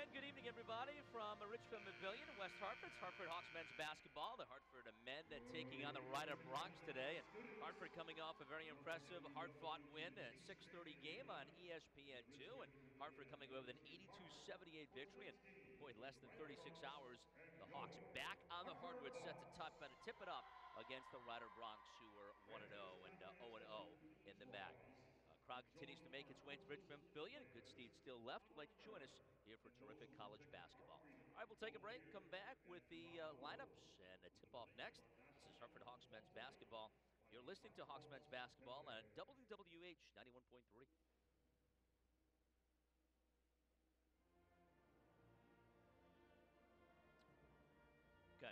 And good evening, everybody, from Richfield Pavilion in West Hartford. It's Hartford Hawks men's basketball. The Hartford men taking on the Rider Broncs today. And Hartford coming off a very impressive, hard-fought win, a 6:30 game on ESPN2. And Hartford coming away with an 82-78 victory. And boy, less than 36 hours, the Hawks back on the hardwood, set to tip it up against the Rider Broncs, who were 1-0 and 0-0 in the bag. Crowd continues to make its way to Richfield Pavilion. Good Steed still left. Would like to join us here for terrific college basketball. All right, we'll take a break, come back with the lineups and a tip-off next. This is Hartford Hawks men's basketball. You're listening to Hawks men's basketball on WWH 91.3. Okay.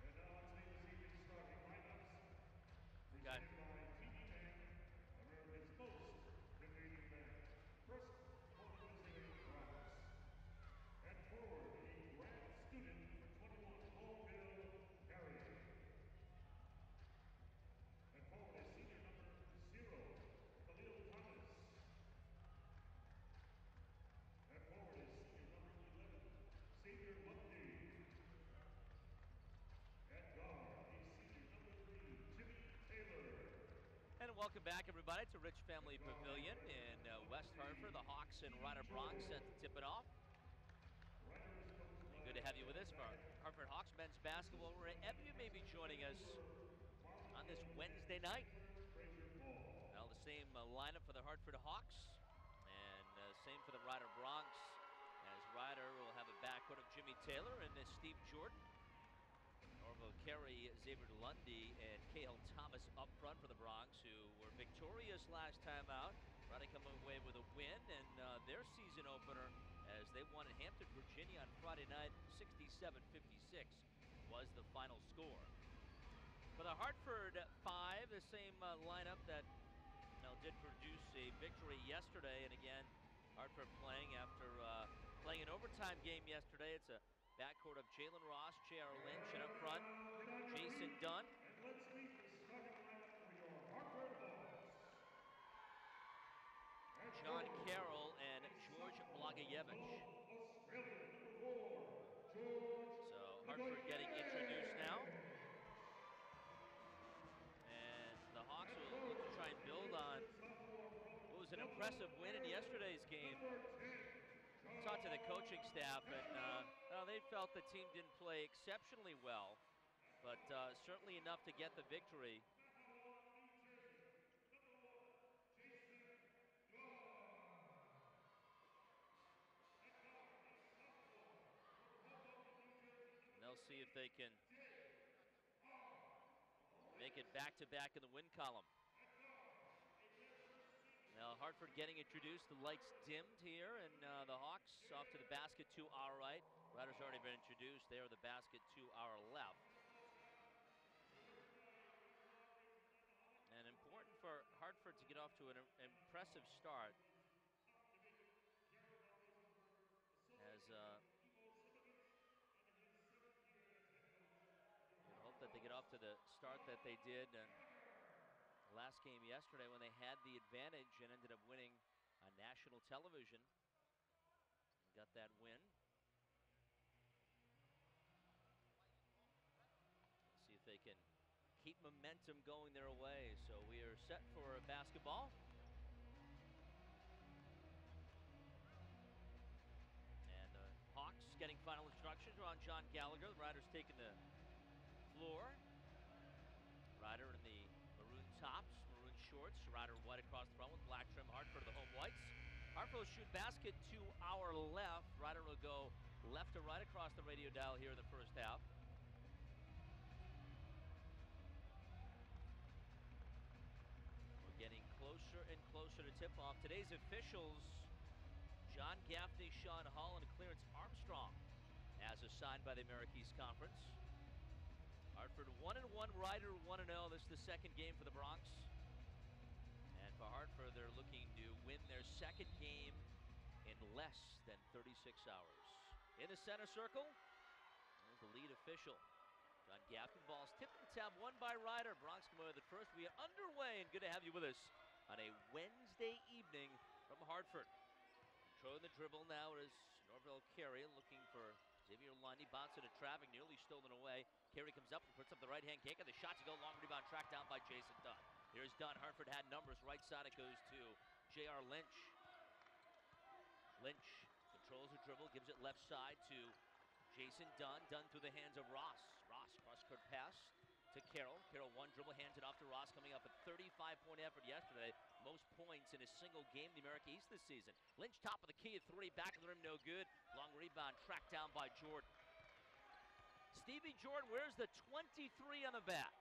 And now let's take this evening's starting lineups. Okay. Presented by TD Bank, America's most convenient bank. First, Jose Ramos. At forward, a grad student for 21, Colville Carrier. At forward is senior number 0, Khalil Thomas. At forward is senior number 11, Xavier Lundy. At guard, is senior number 3, Jimmy Taylor. And welcome back, everybody, to Rich Family Pavilion in West Hartford. The Hawks and Rider Broncs set to tip it off. Good to have you with us for Hartford Hawks men's basketball. Wherever you may be joining us on this Wednesday night. Well, the same lineup for the Hartford Hawks, and same for the Rider Broncs, as Rider will have a backcourt of Jimmy Taylor and Steve Jordan. Norville Carey, Xavier Lundy, and Cahill Thomas up front for the Broncs, who were victorious last time out. Rider coming away with a win, and their season opener as they won in Hampton, Virginia on Friday night. 67-56 was the final score. For the Hartford 5, the same lineup that did produce a victory yesterday. And again, Hartford playing after playing an overtime game yesterday. It's a backcourt of Jalen Ross, J.R. Lynch, and up front, Jason Dunn. And let's meet the starting lineup for your Hartford Hawks. John Carroll and George Blagojevich. Australia, number 4, George. So Hartford getting introduced now. And the Hawks will look to try and build on what was an impressive win in yesterday's game. Talked to the coaching staff, and they felt the team didn't play exceptionally well, but certainly enough to get the victory. And they'll see if they can make it back-to-back in the win column. Now Hartford getting introduced, the lights dimmed here, and the Hawks off to the basket to our right. Rider's already been introduced. They are the basket to our left. And important for Hartford to get off to an impressive start, as we hope that they get off to the start that they did in the last game yesterday when they had the advantage and ended up winning on national television. Got that win. Let's see if they can keep momentum going their way. So we are set for basketball. And the Hawks getting final instructions are on John Gallagher. The Riders taking the floor. Rider in the maroon tops, maroon shorts. Rider white across the front with black trim. Hartford, the home whites. Hartford will shoot basket to our left. Rider will go left to right across the radio dial here in the first half. We're getting closer and closer to tip-off. Today's officials, John Gaffney, Sean Hall, and Clarence Armstrong, as assigned by the America East Conference. Hartford 1-1, Rider 1-0. This is the second game for the Bronx. And for Hartford, they're looking to win their second game in less than 36 hours. In the center circle, there's the lead official. John Gaffney, ball's tipped in the tab, won by Rider. Bronx come away with it first. We are underway, and good to have you with us on a Wednesday evening from Hartford. Controlling the dribble now is Norvell Carey looking for Xavier Lundy. Bounce into traffic, nearly stolen away. Carey comes up and puts up the right-hand kick, and the shot to go. Long rebound tracked down by Jason Dunn. Here's Dunn. Hartford had numbers. Right side it goes to J.R. Lynch. Lynch controls the dribble, gives it left side to Jason Dunn. Dunn through the hands of Ross. Ross cross-court pass to Carroll. Carroll one dribble, hands it off to Ross, coming up a 35-point effort yesterday. Most points in a single game in the America East this season. Lynch top of the key at three, back of the rim, no good. Long rebound tracked down by Jordan. Stevie Jordan wears the 23 on the back.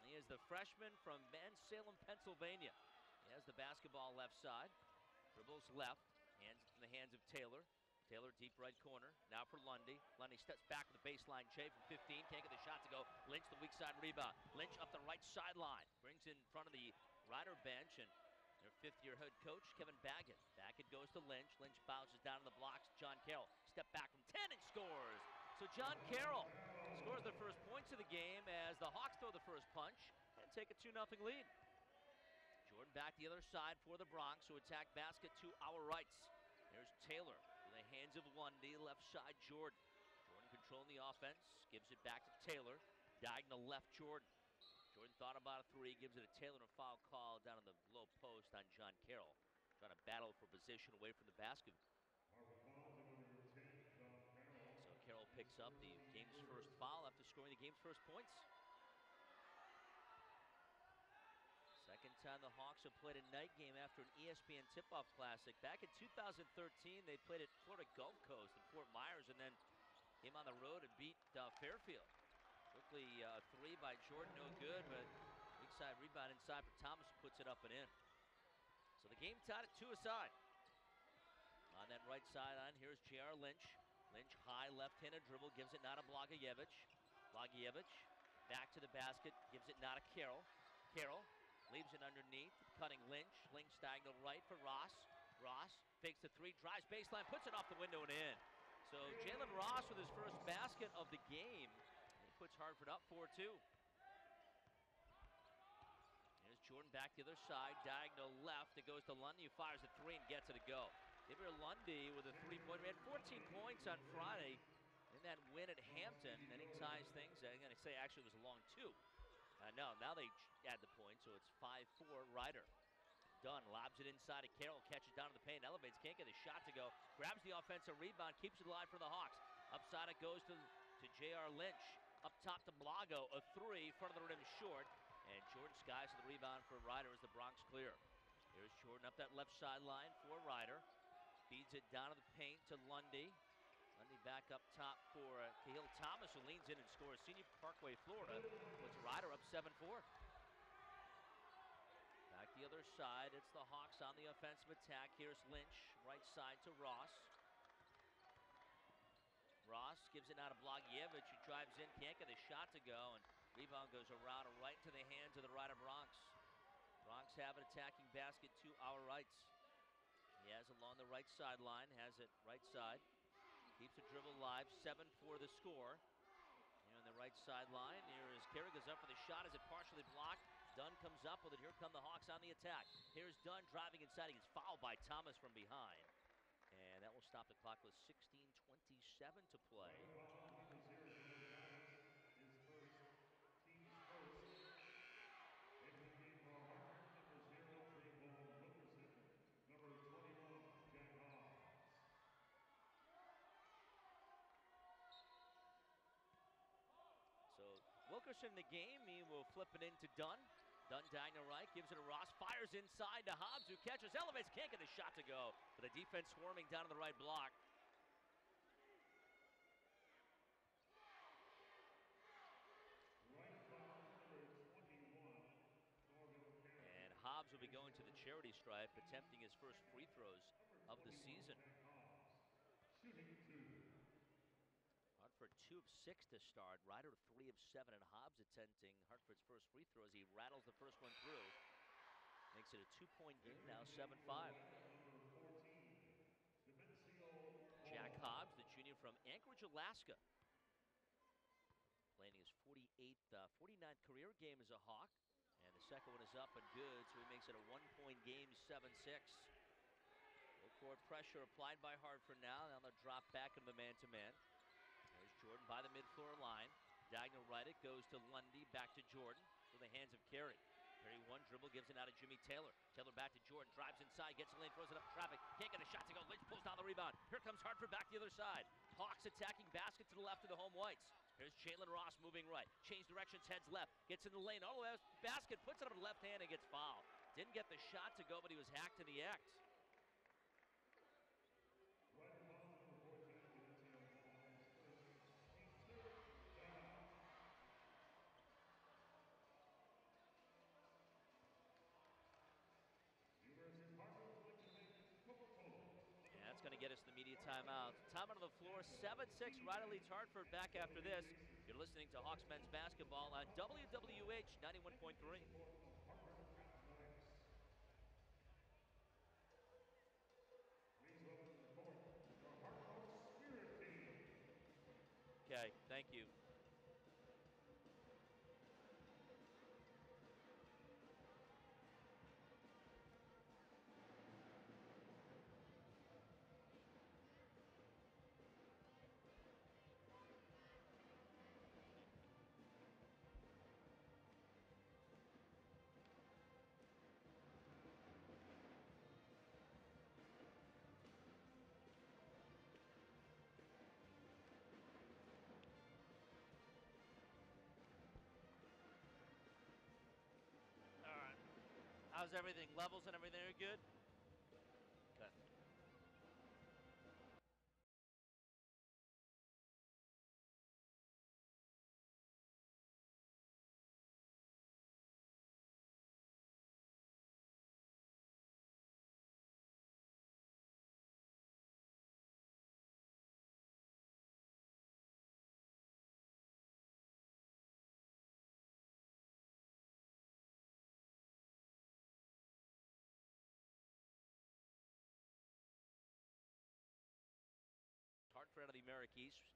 He is the freshman from Van Salem, Pennsylvania. He has the basketball left side. Dribbles left, hands it from the hands of Taylor. Taylor deep right corner, now for Lundy. Lundy steps back to the baseline, Che from 15, can't get the shot to go. Lynch the weak side rebound. Lynch up the right sideline, brings in front of the Rider bench, and their fifth-year head coach, Kevin Baggett. Baggett goes to Lynch. Lynch bounces down to the blocks. John Carroll, step back from 10 and scores. So John Carroll scores the first points of the game as the Hawks throw the first punch and take a 2-0 lead. Jordan back the other side for the Bronx, who attack basket to our rights. There's Taylor in the hands of Lundy, left side Jordan. Jordan controlling the offense, gives it back to Taylor. Diagonal left Jordan. Jordan thought about a three, gives it to Taylor, and a foul call down on the low post on John Carroll. Trying to battle for position away from the basket. So Carroll picks up the game's first foul after scoring the game's first points. Second time the Hawks have played a night game after an ESPN Tip-Off Classic. Back in 2013, they played at Florida Gulf Coast in Fort Myers and then came on the road and beat Fairfield. Quickly, three by Jordan, no good, but weak side rebound inside for Thomas, who puts it up and in. So the game tied at 2 aside. On that right sideline, here's J.R. Lynch. Lynch, high left-handed dribble, gives it now to Blagojevic. Blagojevic back to the basket, gives it now to Carroll. Carroll leaves it underneath, cutting Lynch. Lynch diagonal right for Ross. Ross fakes the three, drives baseline, puts it off the window and in. So Jalen Ross with his first basket of the game. He puts Hartford up 4-2. Here's Jordan back the other side, diagonal left. It goes to Lundy, who fires the three and gets it to go. Xavier Lundy with a three-pointer. He had 14 points on Friday in that win at Hampton. Then he ties things. I'm going to say actually it was a long two. No, now they add the point, so it's 5-4 Rider. Dunn lobs it inside to Carroll, catches down to the paint, elevates, can't get the shot to go. Grabs the offensive rebound, keeps it alive for the Hawks. Upside it goes to J.R. Lynch. Up top to Blago, a three, front of the rim short. And Jordan skies to the rebound for Rider as the Bronx clear. Here's Jordan up that left sideline for Rider. Feeds it down to the paint to Lundy. Lundy back up top for Cahill Thomas, who leans in and scores. Senior Parkway, Florida, puts Rider up 7-4. Back the other side, it's the Hawks on the offensive attack. Here's Lynch, right side to Ross. Ross gives it now to Blagojevic, who drives in, can't get the shot to go, and rebound goes around and right into the hands of the Rider Bronx. Bronx have an attacking basket to our rights. He has it along the right sideline, has it right side. Keeps the dribble live, 7 for the score. Here on the right sideline. Here is Carey, goes up for the shot. Is it partially blocked? Dunn comes up with it. Here come the Hawks on the attack. Here's Dunn driving inside. He gets fouled by Thomas from behind. And that will stop the clock with 16:27 to play. So Wilkerson in the game. He will flip it into Dunn. Dunn diagonal right, gives it to Ross, fires inside to Hobbs, who catches, elevates, can't get the shot to go. But the defense swarming down to the right block. And Hobbs will be going to the charity stripe, attempting his first free throws of the season. Hartford 2 of 6 to start. Ryder 3 of 7, and Hobbs attempting Hartford's first free throw as he rattles the first one through. Makes it a 2-point game now, 7-5. Jack Hobbs, the junior from Anchorage, Alaska, playing his 49th career game as a Hawk. And the second one is up and good, so he makes it a 1-point game, 7-6. Full court pressure applied by Hartford now. Now they'll drop back into the man-to-man. There's Jordan by the mid-floor line. Diagonal right, it goes to Lundy, back to Jordan, through the hands of Carey. Carey one dribble, gives it out to Jimmy Taylor. Taylor back to Jordan, drives inside, gets the lane, throws it up traffic. Can't get a shot to go. Lynch pulls down the rebound. Here comes Hartford back the other side. Hawks attacking basket to the left of the home whites. Here's Jalen Ross moving right. Change directions, heads left. Gets in the lane, all the way basket, puts it up with the left hand and gets fouled. Didn't get the shot to go, but he was hacked in the act. And that's going to get us the media timeout. Time out of the floor, 7-6. Ryder leads Hartford. Back after this. You're listening to Hawks men's basketball on WWH 91.3. Okay, thank you. All right. How's everything? Levels and everything are good? Okay. Hartford out of the America East,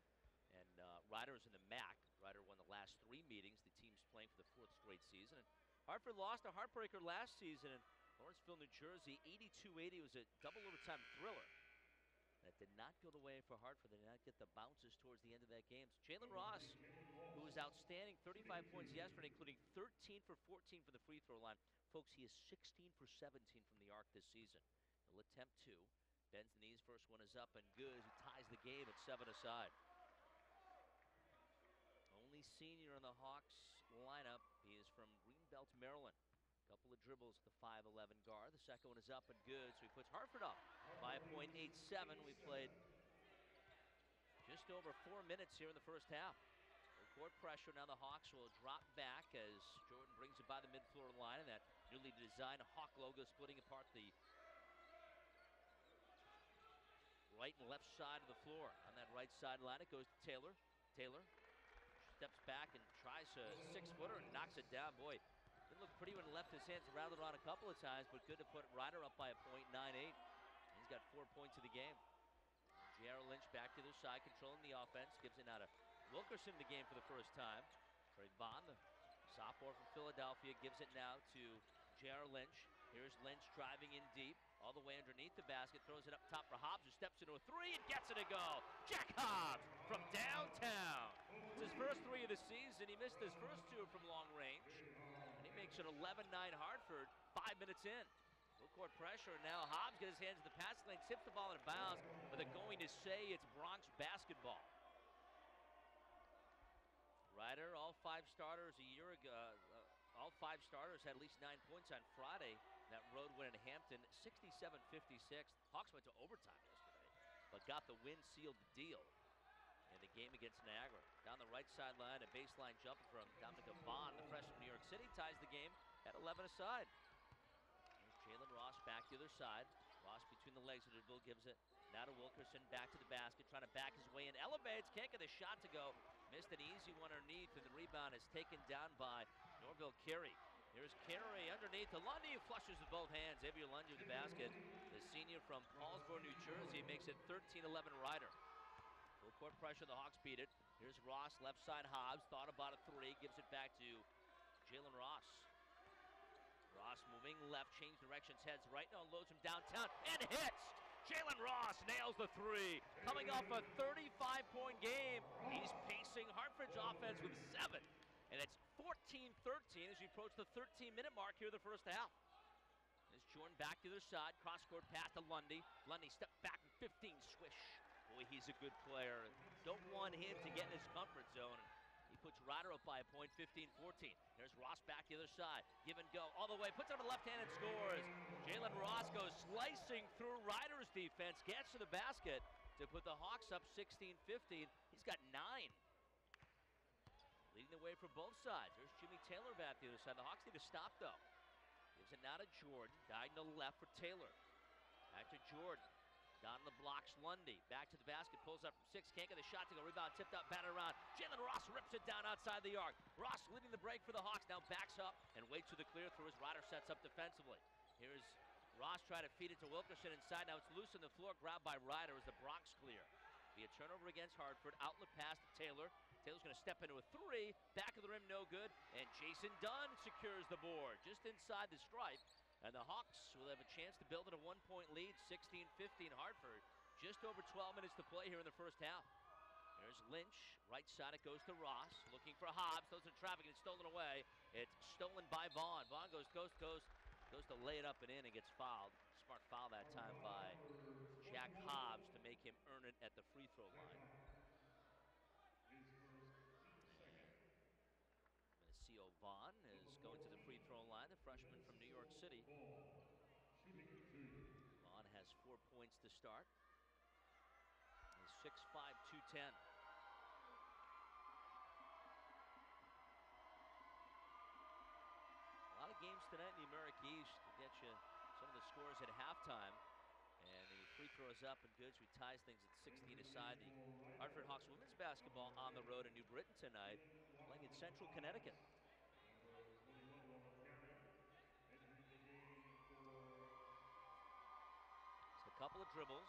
and Ryder's in the MAC. Ryder won the last 3 meetings. The team's playing for the 4th straight season. And Hartford lost a heartbreaker last season in Lawrenceville, New Jersey. 82-80 was a double overtime thriller. That did not go the way for Hartford. They did not get the bounces towards the end of that game. So Jalen Ross, who was outstanding, 35 points yesterday, including 13 for 14 for the free throw line. Folks, he is 16 for 17 from the arc this season. He'll attempt 2. Bends the knees, first one is up and good. He ties the game at 7 aside. Only senior in the Hawks lineup. He is from Greenbelt, Maryland. Couple of dribbles, the 5'11" guard. The second one is up and good, so he puts Hartford up by a point, 8-7. We played just over 4 minutes here in the first half. Full court pressure. Now the Hawks will drop back as Jordan brings it by the mid-floor line, and that newly designed Hawk logo splitting apart the right and left side of the floor. On that right sideline, it goes to Taylor. Taylor steps back and tries a 6-footer and knocks it down. Boy, didn't look pretty when he left his hands around it on a couple of times, but good to put Ryder up by a point, 9-8. He's got 4 points in the game. J.R. Lynch back to the side, controlling the offense. Gives it out to Wilkerson in the game for the first time. Trey Vaughn, the sophomore from Philadelphia, gives it now to J.R. Lynch. Here's Lynch driving in deep, all the way underneath the basket, throws it up top for Hobbs, who steps into a three and gets it to go. Jack Hobbs from downtown. It's his first three of the season. He missed his first two from long range, and he makes it 11-9 Hartford 5 minutes in. Full court pressure, and now Hobbs gets his hands in the pass lane, tips the ball in bounds, but they're going to say it's Bronx basketball. Ryder, all 5 starters a year ago, all 5 starters had at least 9 points on Friday. That road win in Hampton, 67-56. Hawks went to overtime yesterday, but got the win, sealed the deal in the game against Niagara. Down the right sideline, a baseline jumper from Dominic Vaughn, the freshman from New York City, ties the game at 11 aside. There's Jalen Ross back the other side. Ross between the legs of DeVille gives it now to Wilkerson, back to the basket, trying to back his way in, elevates, can't get the shot to go. Missed an easy one underneath, and the rebound is taken down by Norville Carey. Here's Carey underneath to Lundy, who flushes with both hands. Xavier Lundy with the basket. The senior from Paulsboro, New Jersey, makes it 13-11 Ryder. Full court pressure, the Hawks beat it. Here's Ross, left side Hobbs, thought about a three, gives it back to Jalen Ross. Ross moving left, change directions, heads right now, loads him downtown, and hits! Jalen Ross nails the three. Coming off a 35-point game, he's pacing Hartford's offense with 7. And it's 14-13 as we approach the 13-minute mark here in the first half. As Jordan back to the other side, cross-court pass to Lundy. Lundy step back and 15, swish. Boy, he's a good player. Don't want him to get in his comfort zone. He puts Ryder up by a point, 15-14. There's Ross back the other side. Give and go all the way. Puts it on the left hand and scores. Jalen Ross goes slicing through Ryder's defense. Gets to the basket to put the Hawks up 16-15. He's got 9. Leading the way for both sides. There's Jimmy Taylor back the other side. The Hawks need to stop, though. Gives it now to Jordan. Diagonal left for Taylor. Back to Jordan. Down the blocks, Lundy. Back to the basket, pulls up from 6, can't get the shot to go. Rebound, tipped up, batted around. Jalen Ross rips it down outside the arc. Ross leading the break for the Hawks, now backs up and waits for the clear through as Ryder sets up defensively. Here's Ross trying to feed it to Wilkerson inside. Now it's loose on the floor, grabbed by Ryder as the Bronx clear. Be a turnover against Hartford. Outlet pass to Taylor. Taylor's going to step into a 3. Back of the rim, no good. And Jason Dunn secures the board just inside the stripe. And the Hawks will have a chance to build it a 1-point lead, 16-15 Hartford. Just over 12 minutes to play here in the first half. There's Lynch. Right side, it goes to Ross. Looking for Hobbs. Throws in traffic and it's stolen away. It's stolen by Vaughn. Vaughn goes coast to coast. Goes to lay it up and in and gets fouled. Smart foul that time by Jack Hobbs to make him earn it at the free throw line. C.O. Vaughn is going to the free throw line, the freshman from New York City. Vaughn has 4 points to start. He's 6'5", 210. A lot of games tonight in the America East to get you some of the scores at halftime. And the free throw is up and good, so he ties things at 16 aside. The Hartford Hawks women's basketball on the road in New Britain tonight, playing in Central Connecticut. Just a couple of dribbles.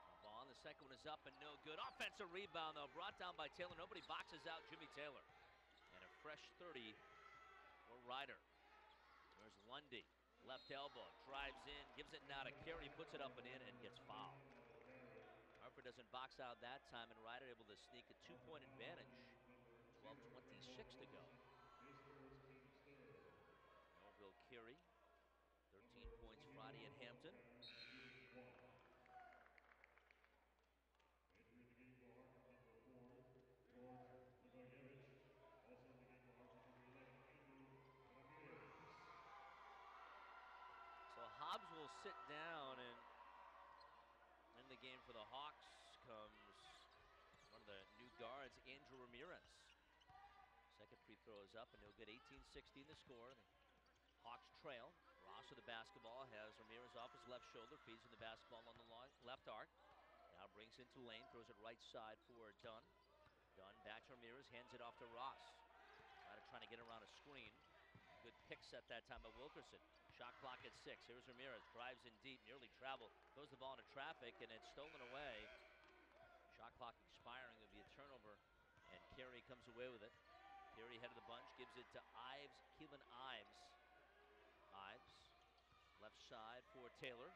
And Vaughn, the second one is up and no good. Offensive rebound, though, brought down by Taylor. Nobody boxes out Jimmy Taylor. And a fresh 30 for Ryder. There's Lundy. Left elbow, drives in, gives it now to Carey, puts it up and in, and gets fouled. Hartford doesn't box out that time, and Ryder able to sneak a 2-point advantage. 12:26 to go. Norville Carey, 13 points Friday in Hampton. So Hobbs will sit down, and in the game for the Hawks comes one of the new guards, Andrew Ramirez. Second free throw is up and no good. 18-16 the score. The Hawks trail. Ross with the basketball has Ramirez off his left shoulder, feeds in the basketball on the left arc. Now brings it into lane, throws it right side for Dunn. Dunn back to Ramirez, hands it off to Ross. Ryder trying to get around a screen. Good pick set that time by Wilkerson. Shot clock at 6. Here's Ramirez. Drives in deep, nearly traveled. Throws the ball into traffic, and it's stolen away. Shot clock expiring. There'll be a turnover, and Carey comes away with it. Carey, head of the bunch, gives it to Ives, Keelan Ives. Ives, left side for Taylor.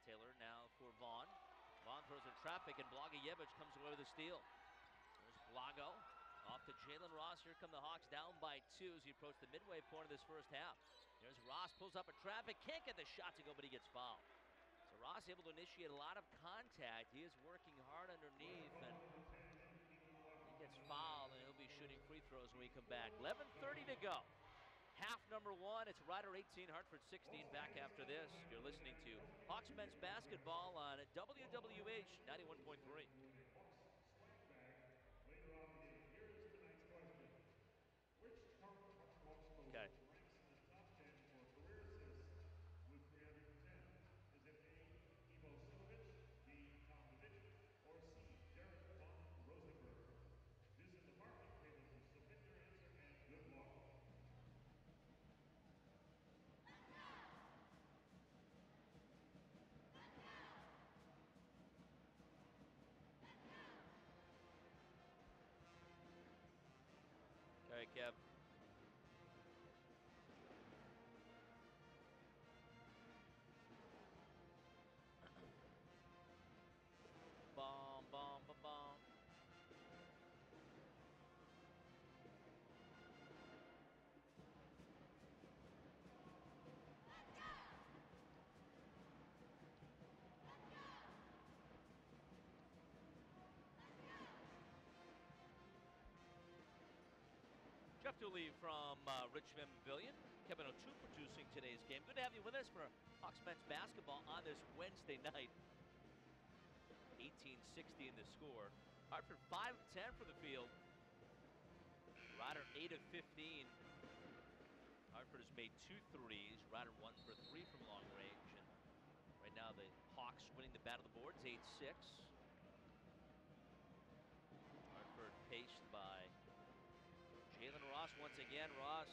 Taylor now for Vaughn. Vaughn throws in traffic, and Blagojevich comes away with a steal. There's Blago. Off to Jalen Ross. Here come the Hawks down by 2 as he approach the midway point of this first half. There's Ross, pulls up a traffic, can't get the shot to go, but he gets fouled. So Ross able to initiate a lot of contact. He is working hard underneath, and he gets fouled, and he'll be shooting free throws when we come back. 11:30 to go. Half number 1, it's Rider 18, Hartford 16. Back after this. You're listening to Hawks men's basketball on WWH 91.3. Later on the game, here is tonight's question. Which current Hawks coach ranks in the top 10 for career assists with 310? Is it A, Ivo Sinovic, B, Tom Davidic, or C, Derek von Rosenberg? Visit the marking table to submit your answer, and good luck. Okay, Kev. Bomb, bomb, bomb, bomb. Jeff Dooley from Richmond Pavilion. Kevin O'Toole producing today's game. Good to have you with us for Hawks men's basketball on this Wednesday night. 18-60 in the score. Hartford 5 of 10 for the field. Rider 8 of 15. Hartford has made 2 threes. Rider 1 for 3 from long range. And right now the Hawks winning the battle of the boards, 8-6. Hartford paced by Jalen Ross once again. Ross,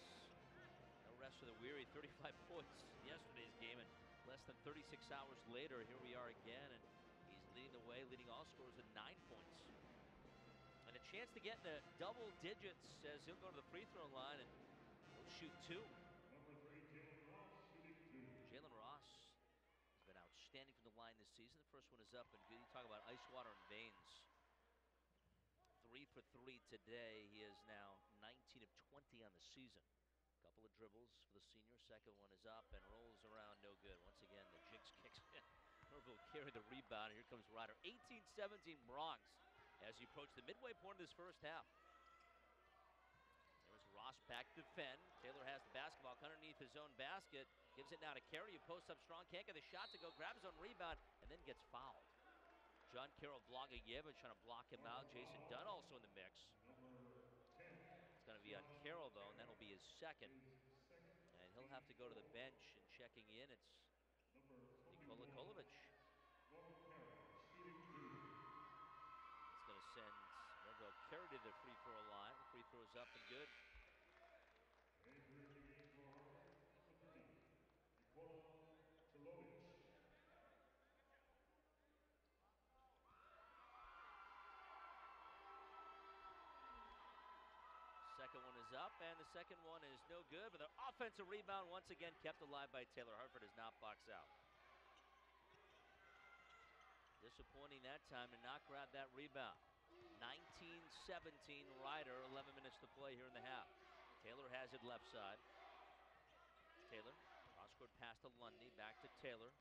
no rest for the weary, 35 points in yesterday's game, and less than 36 hours later, here we are again, and he's leading the way, leading all scorers at 9 points. And a chance to get into double digits as he'll go to the free throw line and he'll shoot 2. Number 3, Jalen Ross, shooting 2. Jalen Ross has been outstanding from the line this season. The first one is up and good. You talk about ice water and veins. 3 for 3 today. He is now 19 of 20 on the season. Couple of dribbles for the senior. Second one is up and rolls around, no good. Once again, the jinx kicks in. Norville carried the rebound. Here comes Rider. 18-17 Bronx as he approached the midway point of this first half. There's Ross back to defend. Taylor has the basketball underneath his own basket. Gives it now to Carey, who posts up strong. Can't get the shot to go. Grabs his own rebound and then gets fouled. John Carroll Blagojevich trying to block him out. Jason Dunn also in the mix. It's going to be on Carroll, though, and that'll be his second. And he'll have to go to the bench, and checking in, it's Nikola Kolovic. It's going to send Norville Carey to the free throw line. The free throw is up and good. Entering the game for Hartford, number 3, Nikola Kolovic. Second one is up, and the second one is no good, but the offensive rebound once again kept alive by Taylor. Hartford does not box out. Disappointing that time to not grab that rebound. 19-17 Rider, 11 minutes to play here in the half. Taylor has it left side. Taylor, cross-court pass to Lundy, back to Taylor.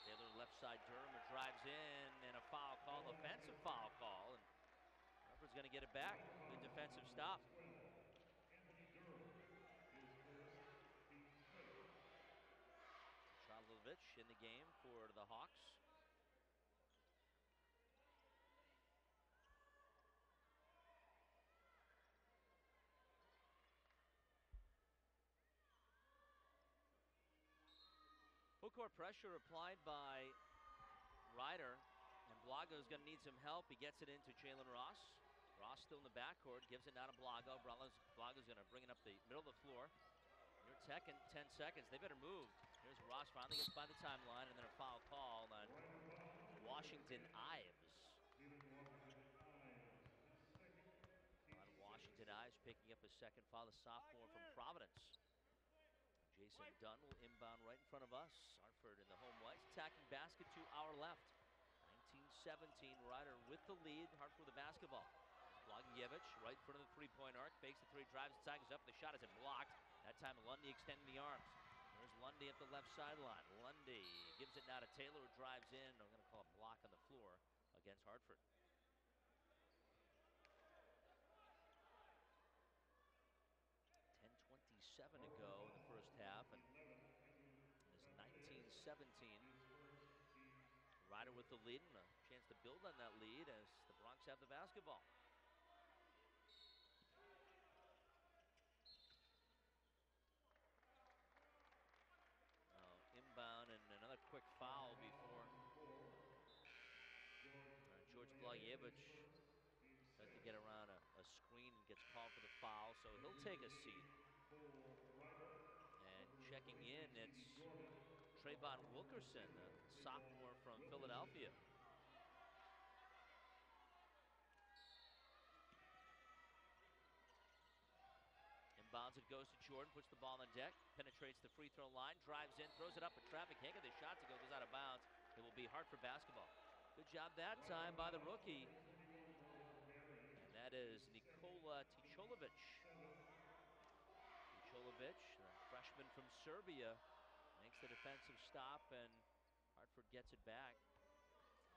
Taylor left side, Durham drives in, and a foul call, offensive foul call, and Hartford's going to get it back. Good defensive stop. Charlovich in the game for the Hawks. Full court pressure applied by Rider, and Blago's going to need some help. He gets it into Jalen Ross. Ross still in the backcourt, gives it now to Blago. Blago's going to bring it up the middle of the floor. You're tech in 10 seconds. They better move. Here's Ross, finally gets by the timeline, and then a foul call on Washington Ives. picking up his second foul, the sophomore from Providence. Jason Dunn will inbound right in front of us. Hartford in the home whites, attacking basket, 2 hour left. 19-17, Rider with the lead. Hartford with the basketball. Blagojevic right in front of the three-point arc, fakes the three, drives inside, goes up, the shot isn't blocked. That time Lundy extending the arms. There's Lundy at the left sideline. Lundy gives it now to Taylor, who drives in. I'm going to call a block on the floor against Hartford. .27 to go in the first half, and it's 19-17. Rider with the lead and a chance to build on that lead as the Bronx have the basketball. Inbound and another quick foul before George Blagojevic tries to get around a screen and gets called for the foul, so he'll take a seat. And checking in, it's Trayvon Wilkerson, a sophomore from Philadelphia. Inbounds, it goes to Jordan, puts the ball on deck, penetrates the free throw line, drives in, throws it up in traffic, can't get the shot to go, goes out of bounds. It will be Hartford basketball. Good job that time by the rookie. And that is Nikola Ticolovic. Ticolovic, the freshman from Serbia, makes the defensive stop, and Hartford gets it back.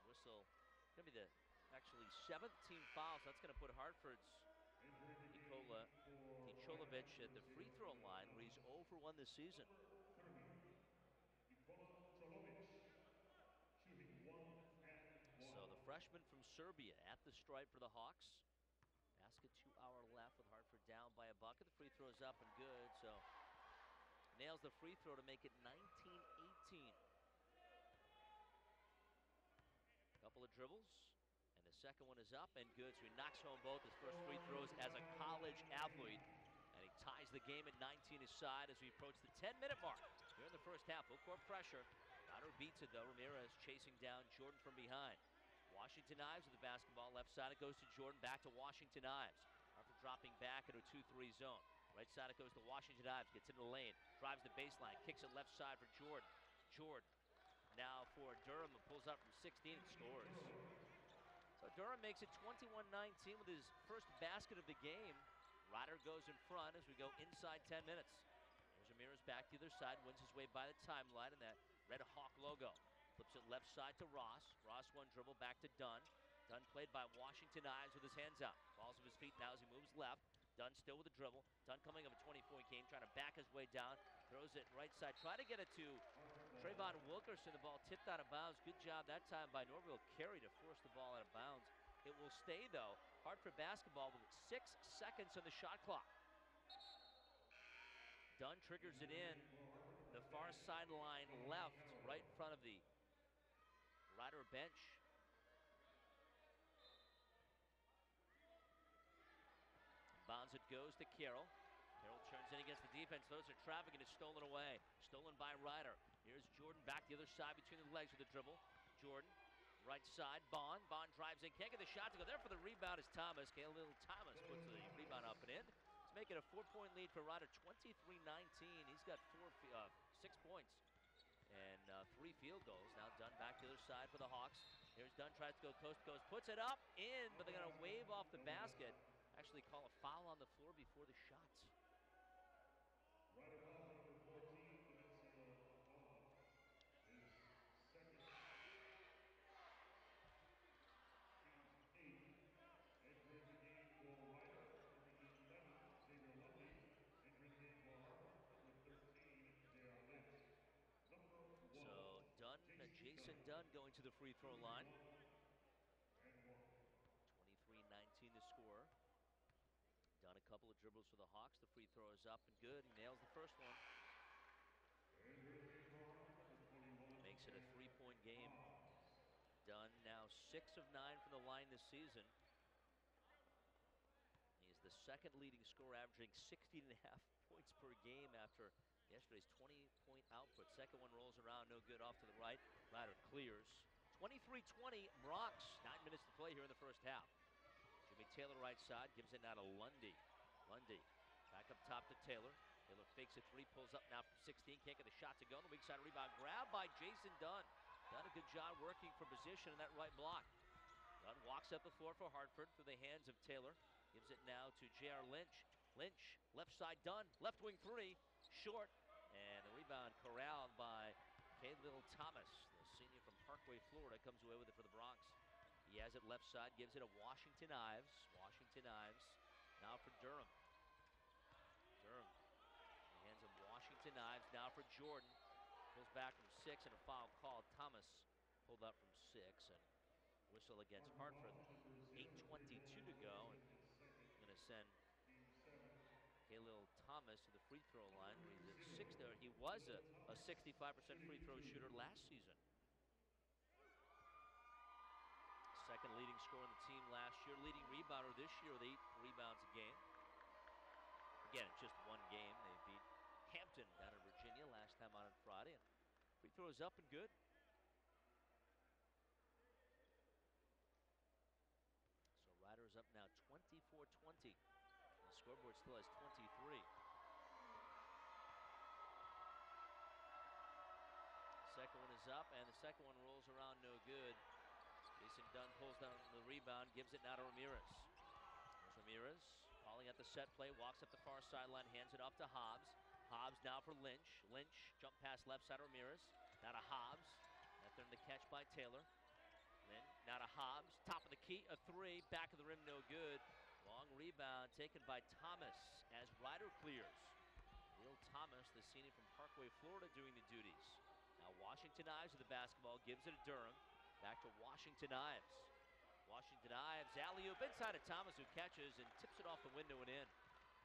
Whistle, going to be the actually 7th team foul, so that's going to put Hartford's Nikola Ticolovic at the free throw line, where he's 0 for 1 this season. So the freshman from Serbia at the stripe for the Hawks. Basket 2 hour left with Hartford down by a bucket. The free throw's up and good, so nails the free throw to make it 19-18. Couple of dribbles, and the second one is up and good, so he knocks home both his first free throws as a college athlete. And he ties the game at 19 aside as we approach the 10-minute mark here in the first half. Full court pressure. Goddard beats it, though. Ramirez chasing down Jordan from behind. Washington Ives with the basketball. Left side, it goes to Jordan. Back to Washington Ives. Hartford dropping back into a 2-3 zone. Right side, it goes to Washington Ives. Gets into the lane. Drives the baseline. Kicks it left side for Jordan. Jordan now for Durham, and pulls up from 16 and scores. So Durham makes it 21-19 with his first basket of the game. Rider goes in front as we go inside 10 minutes. There's Ramirez back to the other side, wins his way by the timeline and that Red Hawk logo. Flips it left side to Ross. Ross one dribble back to Dunn. Dunn played by Washington Ives with his hands up. Falls of his feet now as he moves left. Dunn still with the dribble. Dunn coming of a 20-point game, trying to back his way down. Throws it right side, try to get it to Trayvon Wilkerson. The ball tipped out of bounds. Good job that time by Norville Carey to force the ball out of bounds. It will stay, though. Hartford basketball with 6 seconds on the shot clock. Dunn triggers it in the far sideline left, right in front of the Rider bench. Bounds it goes to Carroll. Carroll turns in against the defense, throws it traffic, and is stolen away. Stolen by Rider. Here's Jordan back the other side between the legs with the dribble. Jordan, right side, Bond. Bond drives in, can't get the shot to go. There for the rebound is Thomas. Khalil Thomas puts the rebound up and in. It's making a 4-point lead for Rider, 23-19. He's got 6 points and 3 field goals. Now Dunn back to the other side for the Hawks. Here's Dunn, tries to go coast to coast, puts it up, in, but they're going to wave off the basket. Actually call a foul on the floor before the shots. Rider foul number 14, Peninsula Paula. His second. Team's 8th. Entering the game for Rider, number 11, Xavier Lundy. Entering the game for Hartford, number 13, J.R. Lynch. So Dunn, Jason Dunn going to the free throw line. 23-19 the score. Dunn a couple of dribbles for the Hawks. The free throw is up and good. He nails the first one. Makes it a 3-point game. Dunn now 6 of 9 from the line this season. He is the second leading scorer, averaging 16.5 points per game after yesterday's 20-point output. Second one rolls around, no good, off to the right. Rider clears. 23-20, Bronx. 9 minutes to play here in the first half. Jimmy Taylor right side, gives it now to Lundy. Lundy back up top to Taylor. Taylor fakes a three, pulls up now from 16. Can't get the shot to go. The weak side rebound grab by Jason Dunn. Done a good job working for position in that right block. Dunn walks up the floor for Hartford through the hands of Taylor. Gives it now to J.R. Lynch. Lynch, left side Dunn. Left wing three, short. And the rebound corralled by Caleb Thomas, the senior from Parkway, Florida, comes away with it for the Bronx. He has it left side, gives it to Washington Ives. Washington Ives now for Durham. Durham, he hands him Washington Ives now for Jordan. Pulls back from 6 and a foul called. Thomas pulled up from 6 and whistle against Hartford. 8:22 to go, and I'm going to send Khalil Thomas to the free throw line where he's at 6 there. He was a 65% free throw shooter last season. Second leading scorer on the team last year, leading rebounder this year with 8 rebounds a game. Again, it's just one game. They beat Hampton down in Virginia last time out on Friday, and free throw is up and good. So Riders up now 24-20. The scoreboard still has 23. Second one is up, and the second one rolls around no good. Jason Dunn pulls down the rebound, gives it now to Ramirez. There's Ramirez calling at the set play, walks up the far sideline, hands it off to Hobbs. Hobbs now for Lynch. Lynch jump pass left side of Ramirez. Now to Hobbs. After the catch by Taylor. Then now to Hobbs. Top of the key, a three. Back of the rim, no good. Long rebound taken by Thomas as Ryder clears. Neil Thomas, the senior from Parkway, Florida, doing the duties. Now Washington Ives with the basketball, gives it to Durham. Back to Washington Ives. Washington Ives, alley-oop inside of Thomas, who catches and tips it off the window and in.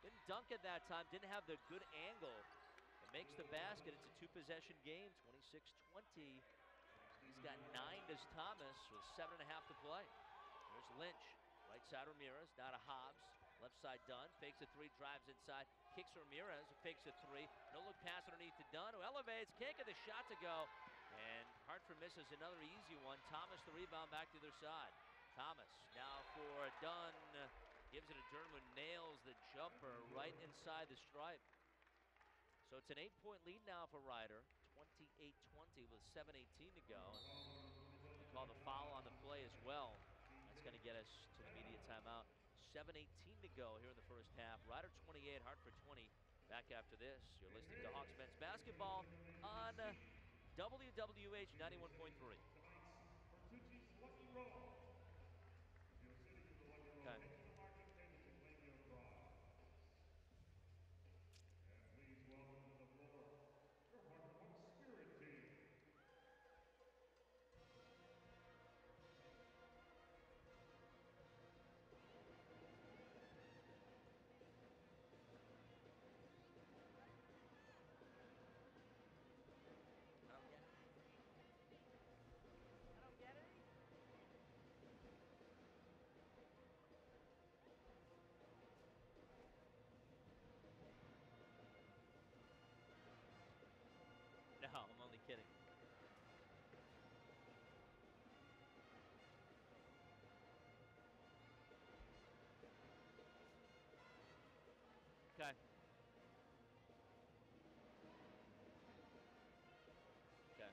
Didn't dunk at that time, didn't have the good angle. It makes the basket. It's a two-possession game, 26-20. He's got 9 as Thomas with 7.5 to play. There's Lynch, right side Ramirez, now to Hobbs. Left side Dunn, fakes a three, drives inside, kicks Ramirez, who fakes a three. No look pass underneath to Dunn, who elevates, can't get the shot to go. And Hartford misses another easy one. Thomas the rebound back to their side. Thomas now for Dunn, gives it to Durham, who nails the jumper right inside the stripe. So it's an 8-point lead now for Ryder, 28-20 with 7:18 to go. And we call the foul on the play as well. That's going to get us to the media timeout. 7:18 to go here in the first half. Ryder 28, Hartford 20. Back after this, you're listening to Hawks men's basketball on WWH 91.3. Bertucci's Lucky Roll. If you're sitting in the Lucky Roll, Okay. head to the market table to claim your prize. And please welcome to the floor your Hartford Hawks Spirit Team. I don't get it. No, I'm only kidding. Okay. Okay.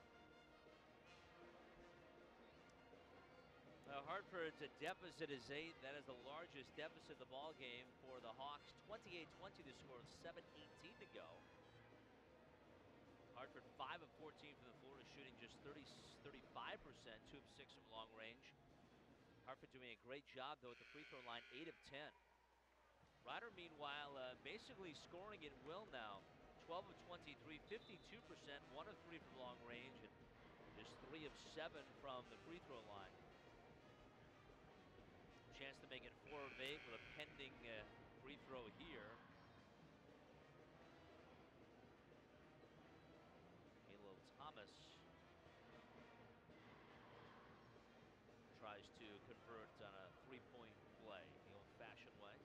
Hartford's a deficit is 8. That is the largest deficit of the ball game for the Hawks. 28-20 to score with 7:18 to go. Hartford 5 of 14 from the floor, is shooting just 35%, 2 of 6 from long range. Hartford doing a great job though at the free throw line, 8 of 10. Ryder, meanwhile, basically scoring at will now. 12 of 23, 52%, 1 of 3 from long range, and just 3 of 7 from the free throw line. Chance to make it 4 of 8 with a pending free throw here. Caleb Thomas tries to convert on a three-point play the old-fashioned way.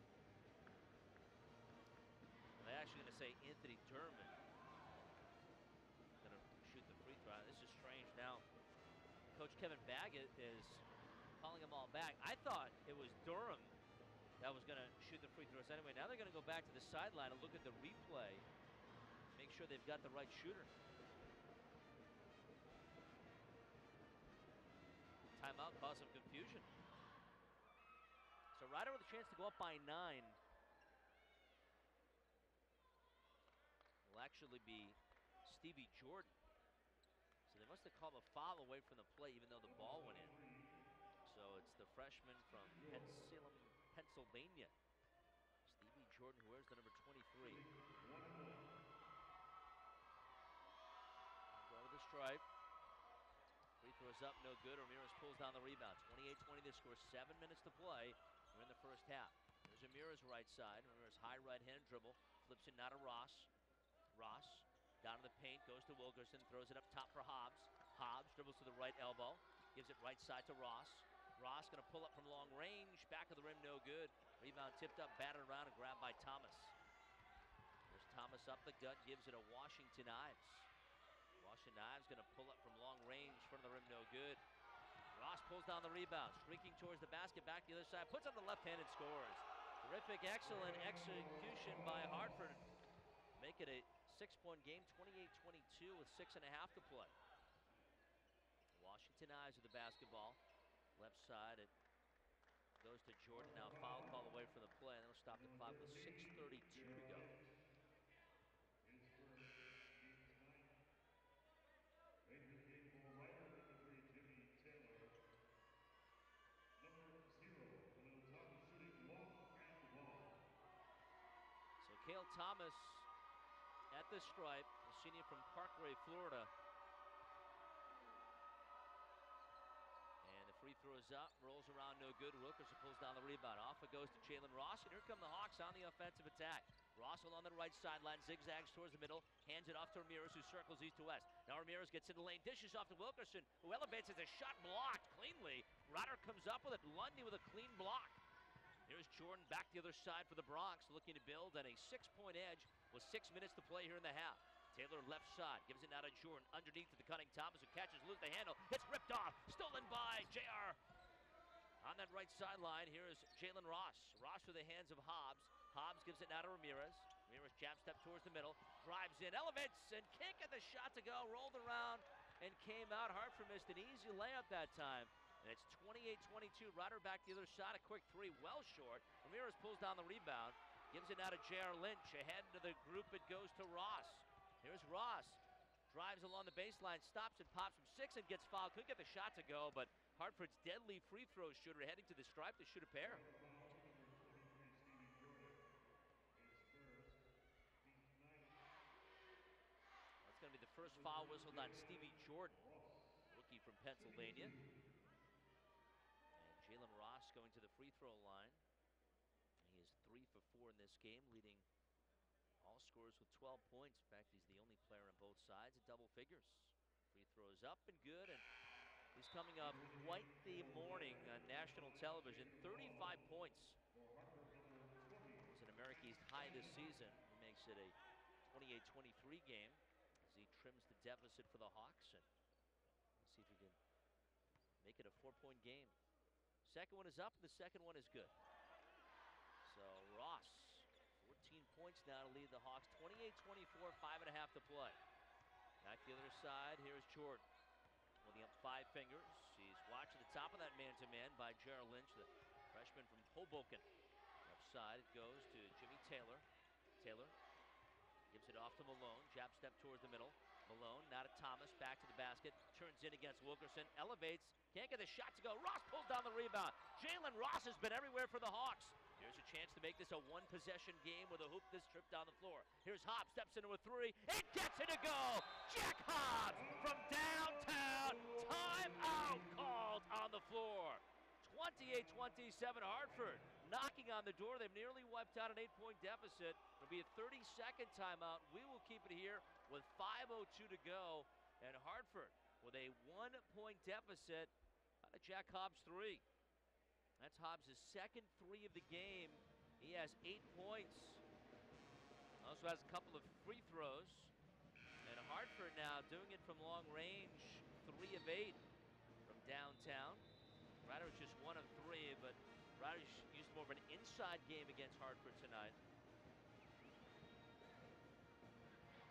I'm actually going to say Anthony Durham going to shoot the free throw. This is strange now. Coach Kevin Baggett is calling them all back. I thought it was Durham that was going to shoot the free throws anyway. Now they're going to go back to the sideline and look at the replay, make sure they've got the right shooter. Timeout caused some confusion. So Rider with a chance to go up by 9. Will actually be Stevie Jordan. So they must have called a foul away from the play even though the ball went in. So it's the freshman from Salem, Pennsylvania. Stevie Jordan, who wears the number 23. Go to the stripe. Free throws up, no good. Ramirez pulls down the rebound. 28-20 the score, 7 minutes to play. We're in the first half. There's Ramirez right side. Ramirez high right-hand dribble. Flips it now to Ross. Ross down to the paint, goes to Wilkerson, throws it up top for Hobbs. Hobbs dribbles to the right elbow. Gives it right side to Ross. Ross going to pull up from long range. Back of the rim, no good. Rebound tipped up, batted around, and grabbed by Thomas. There's Thomas up the gut, gives it to Washington Ives. Washington Ives going to pull up from long range, front of the rim, no good. Ross pulls down the rebound, streaking towards the basket, back to the other side, puts on the left hand and scores. Terrific, excellent execution by Hartford. Make it a 6-point game, 28-22 with 6.5 to play. Washington Ives with the basketball. Left side, it goes to Jordan. Now foul call away from the play, and that'll stop the clock with 6:32 to go. So Cale Thomas at the stripe, a senior from Parkway, Florida. And the free throw is up, rolls around, no good. Wilkerson pulls down the rebound. Off it goes to Jalen Ross, and here come the Hawks on the offensive attack. Ross along the right sideline, zigzags towards the middle, hands it off to Ramirez, who circles east to west. Now Ramirez gets in the lane, dishes off to Wilkerson, who elevates as a shot blocked cleanly. Ryder comes up with it, Lundy with a clean block. Here's Jordan back the other side for the Bronx, looking to build on a 6-point edge with 6 minutes to play here in the half. Taylor left side, gives it now to Jordan, underneath to the cutting Thomas, who catches loose the handle. It's ripped off, stolen by JR. On that right sideline, here is Jalen Ross. Ross with the hands of Hobbs. Hobbs gives it now to Ramirez. Ramirez jab step towards the middle, drives in, elevates, and can't get the shot to go. Rolled around and came out. Hartford missed an easy layup that time. And it's 28-22. Ryder back the other side, a quick three, well short. Ramirez pulls down the rebound, gives it now to J.R. Lynch. Ahead to the group, it goes to Ross. Here's Ross. Drives along the baseline, stops and pops from 6 and gets fouled. Couldn't get the shot to go, but Hartford's deadly free throw shooter heading to the stripe to shoot a pair. That's going to be the first foul whistled on Stevie Jordan, rookie from Pennsylvania. And Jalen Ross going to the free throw line. He is 3 for 4 in this game, leading all scorers with 12 points. In fact, he's the only player on both sides at double figures. Free throws up and good, and he's coming up quite the morning on national television. 35 points. It's an America East high this season. He makes it a 28-23 game as he trims the deficit for the Hawks, and let's see if he can make it a 4-point game. Second one is up, and the second one is good. So Ross, 14 points now to lead the Hawks. 28-24, 5.5 to play. Back the other side, here's Jordan. Holding up 5 fingers. He's watching the top of that man-to-man by Gerald Lynch, the freshman from Hoboken. Left side, it goes to Jimmy Taylor. Taylor gives it off to Malone. Jab step towards the middle. Malone now to Thomas, back to the basket. Turns in against Wilkerson, elevates. Can't get the shot to go. Ross pulls down the rebound. Jalen Ross has been everywhere for the Hawks. Here's a chance to make this a 1-possession game with a hoop this trip down the floor. Here's Hobbs, steps into a 3, and gets it to go! Jack Hobbs from downtown. Timeout called on the floor. 28-27 Hartford knocking on the door. They've nearly wiped out an 8-point deficit. It'll be a 30-second timeout. We will keep it here with 5:02 to go. And Hartford with a 1-point deficit on a Jack Hobbs 3. That's Hobbs' second 3 of the game. He has 8 points. Also has a couple of free throws. And Hartford now doing it from long range, 3 of 8 from downtown. Ryder was just 1 of 3, but Ryder used more of an inside game against Hartford tonight.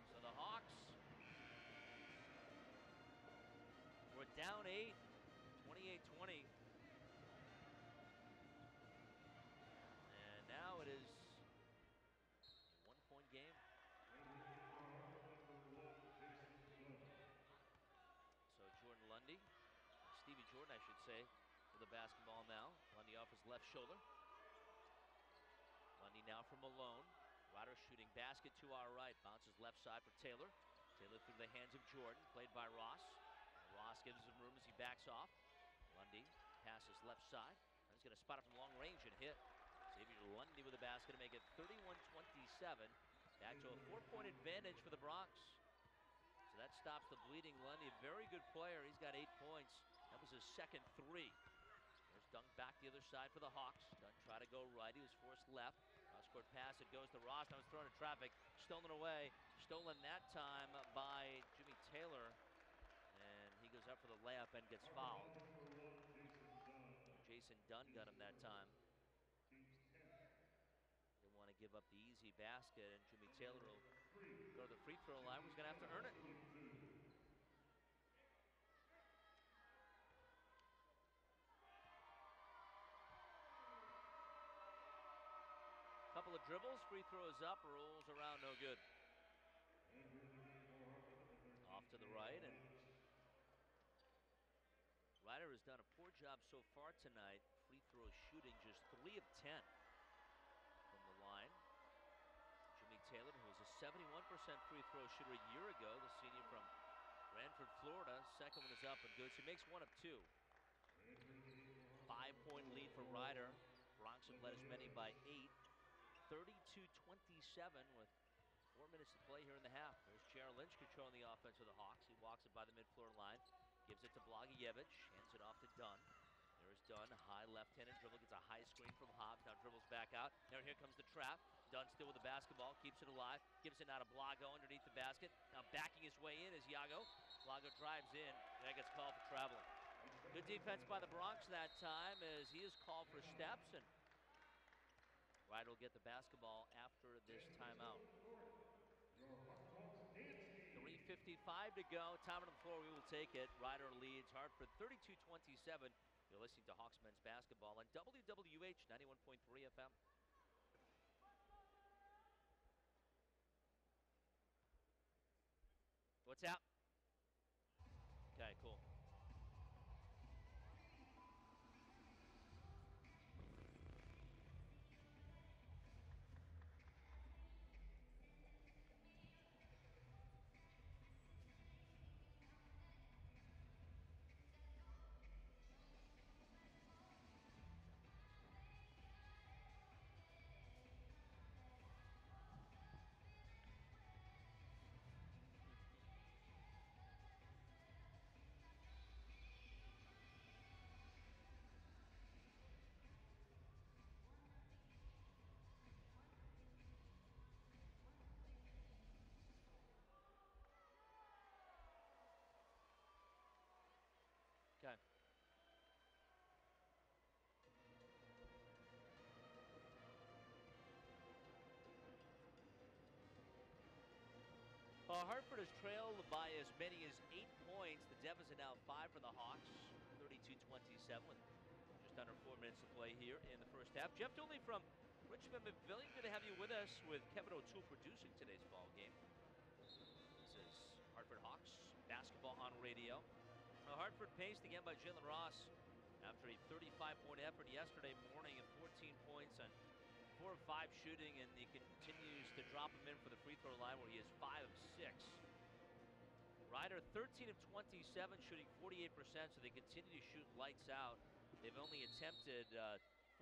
So the Hawks were down 8, 28-20. And now it is a 1-point game. So Jordan Lundy, Stevie Jordan, I should say, with the basketball now. Lundy off his left shoulder. Lundy now for Malone. Ryder shooting basket to our right. Bounces left side for Taylor. Taylor through the hands of Jordan, played by Ross. Ross gives him room as he backs off. Lundy passes left side. He's going to spot it from long range and hit. Xavier Lundy with the basket to make it 31-27. Back to a 4-point advantage for the Bronx. So that stops the bleeding Lundy. A very good player. He's got 8 points. That was his second 3. There's Dunk back the other side for the Hawks. Dunk try to go right. He was forced left. Cross-court pass. It goes to Ross. Now it's thrown in traffic. Stolen away. Stolen that time by Jimmy Taylor. And he goes up for the layup and gets fouled. Jason Dunn got him that time. Didn't want to give up the easy basket, and Jimmy Taylor will go to the free throw line. He's going to have to earn it. Couple of dribbles, free throws up, rolls around, no good. Off to the right, and Ryder has done a poor job so far tonight. Free throw shooting, just 3 of 10 from the line. Jimmy Taylor, who was a 71% free throw shooter a year ago, the senior from Branford, Florida. Second one is up and good, so he makes 1 of 2. 5-point lead for Ryder. Bronx have led as many by 8. 32-27 with 4 minutes to play here in the half. There's Jared Lynch controlling the offense for the Hawks. He walks it by the mid-floor line, gives it to Blagojevic, hands it off to Dunn. There's Dunn, high left-handed dribble, gets a high screen from Hobbs, now dribbles back out. Now here comes the trap. Dunn still with the basketball, keeps it alive, gives it now to Blago underneath the basket. Now backing his way in is Yago. Blago drives in, and that gets called for traveling. Good defense by the Bronx that time as he is called for steps, and Ryder will get the basketball after this timeout. 3:55 to go. Time on the floor. We will take it. Ryder leads Hartford 32-27. You're listening to Hawks men's basketball on WWH 91.3 FM. What's out? Okay, cool. Okay. Hartford has trailed by as many as 8 points. The deficit now 5 for the Hawks, 32-27 with just under 4 minutes to play here in the first half. Jeff Dooley from Richmond Pavilion, good to have you with us with Kevin O'Toole producing today's ball game. This is Hartford Hawks basketball on radio. Hartford paced again by Jalen Ross after a 35-point effort yesterday morning and 14 points on 4 of 5 shooting, and he continues to drop him in for the free throw line where he is 5 of 6. Ryder 13 of 27, shooting 48%, so they continue to shoot lights out. They've only attempted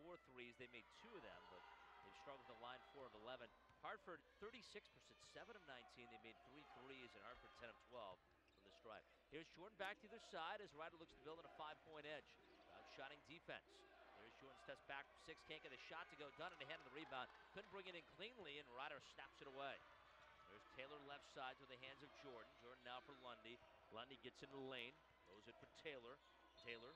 4 threes. They made 2 of them, but they've struggled to line 4 of 11. Hartford 36%, 7 of 19. They made 3 threes, and Hartford 10 of 12 from the stripe. Here's Jordan back to the side as Ryder looks to build on a 5-point edge. Outshotting defense. There's Jordan steps back from 6, can't get the shot to go. Dunn in the hand of the rebound. Couldn't bring it in cleanly, and Ryder snaps it away. There's Taylor left side to the hands of Jordan. Jordan now for Lundy. Lundy gets into the lane. Throws it for Taylor. Taylor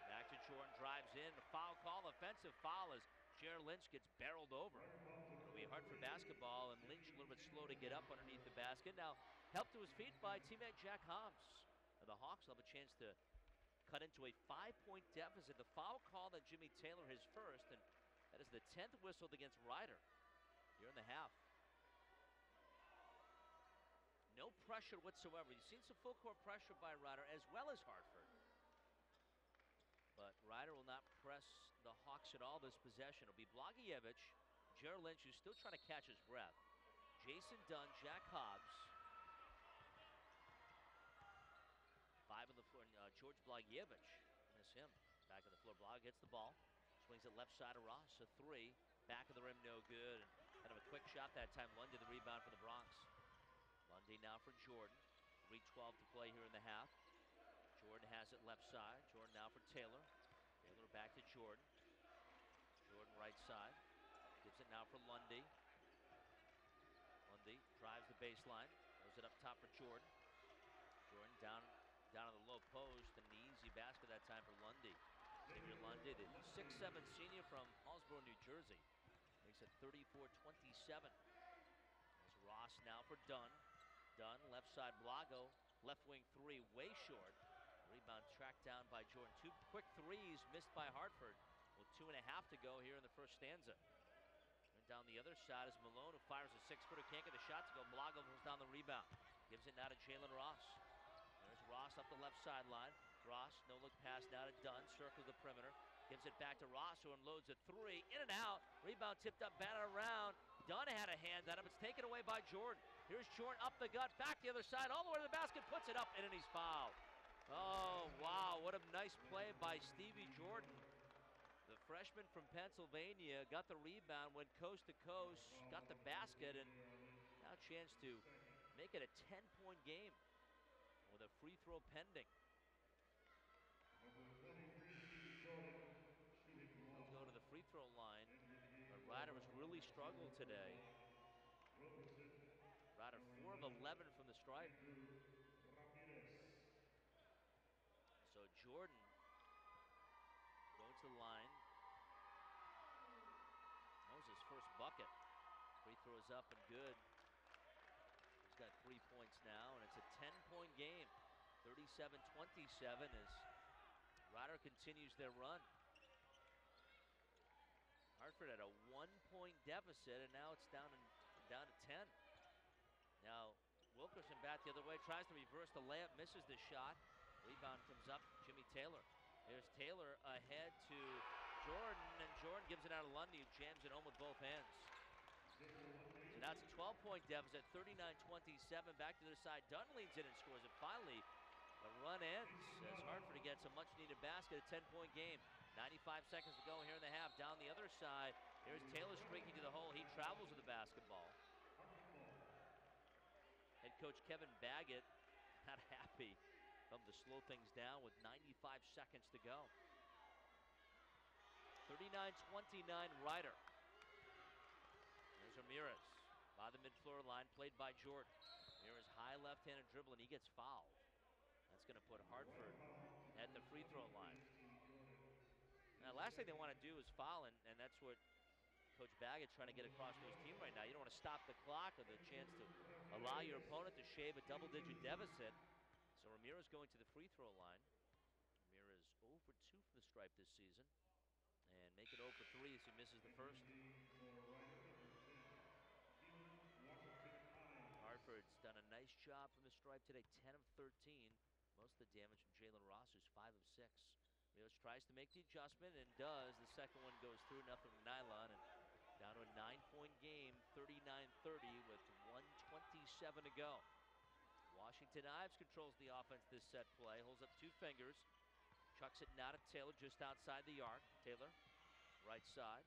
back to Jordan, drives in. A foul call, offensive foul as Jared Lynch gets barreled over. It'll be Hartford basketball, and Lynch a little bit slow to get up underneath the basket. Now, helped to his feet by teammate Jack Hobbs. And the Hawks will have a chance to cut into a 5-point deficit. The foul called on Jimmy Taylor, his first, and that is the 10th whistled against Ryder here in the half. No pressure whatsoever. You've seen some full court pressure by Ryder as well as Hartford. But Ryder will not press the Hawks at all this possession. It'll be Blagojevic, Jared Lynch, who's still trying to catch his breath, Jason Dunn, Jack Hobbs. 5 on the floor, and George Blagojevic, miss him. Back on the floor, Blag gets the ball, swings it left side of Ross, a 3. Back of the rim, no good. And kind of a quick shot that time. Lundy the rebound for the Bronx. Lundy now for Jordan. 3:12 to play here in the half. Jordan has it left side. Jordan now for Taylor. Taylor back to Jordan. Jordan right side. Gives it now for Lundy. Lundy drives the baseline. Throws it up top for Jordan. Jordan down on the low post, and the easy basket that time for Lundy. Xavier Lundy, the 6'7" senior from Hallsborough, New Jersey. Makes it 34-27. There's Ross now for Dunn. Dunn, left side Blago. Left wing 3, way short. Rebound tracked down by Jordan. 2 quick threes missed by Hartford with 2.5 to go here in the first stanza. And down the other side is Malone, who fires a 6-footer. Can't get the shot to go. Blago pulls down the rebound. Gives it now to Jalen Ross. There's Ross up the left sideline. Ross, no look pass now to Dunn. Circles the perimeter. Gives it back to Ross, who unloads a 3. In and out. Rebound tipped up, batted around. Dunn had a hand on it. It's taken away by Jordan. Here's Jordan up the gut, back the other side, all the way to the basket, puts it up, and he's fouled. Oh, wow, what a nice play by Stevie Jordan. The freshman from Pennsylvania got the rebound, went coast to coast, got the basket, and now a chance to make it a 10-point game with a free throw pending. He'll go to the free throw line, but Ryder has really struggled today. Ryder 4 of 11 from the stripe. So Jordan going to the line. That was his first bucket. Free throw is up and good. He's got 3 points now, and it's a 10-point game. 37-27 as Ryder continues their run. Hartford had a 1-point deficit, and now it's down to 10. Now Wilkerson back the other way, tries to reverse the layup, misses the shot. Rebound comes up, Jimmy Taylor. There's Taylor ahead to Jordan, and Jordan gives it out to Lundy, who jams it home with both hands. So now it's a 12-point deficit, 39-27. Back to the other side, Dunn leans in and scores it. Finally, the run ends as Hartford gets a much-needed basket, a 10-point game. 95 seconds to go here in the half. Down the other side, here's Taylor streaking to the hole. He travels with the basketball. Head coach Kevin Baggett not happy. Come to slow things down with 95 seconds to go. 39-29 Ryder. There's Ramirez by the mid-floor line, played by Jordan. Ramirez high left-handed dribble, and he gets fouled. That's going to put Hartford at the free throw line. Now, last thing they want to do is foul, and that's what Coach Baggett's trying to get across to his team right now. You don't want to stop the clock or the chance to allow your opponent to shave a double-digit deficit. So Ramirez going to the free throw line. Ramirez 0 for 2 from the stripe this season. And make it 0 for 3 as he misses the first. Hartford's done a nice job from the stripe today, 10 of 13. Most of the damage from Jalen Ross, who's 5 of 6. Ramirez tries to make the adjustment and does. The second one goes through, nothing from Nylon. And down to a 9-point game, 39-30 with 1:27 to go. Washington Ives controls the offense this set play, holds up 2 fingers, chucks it now to Taylor just outside the arc. Taylor, right side.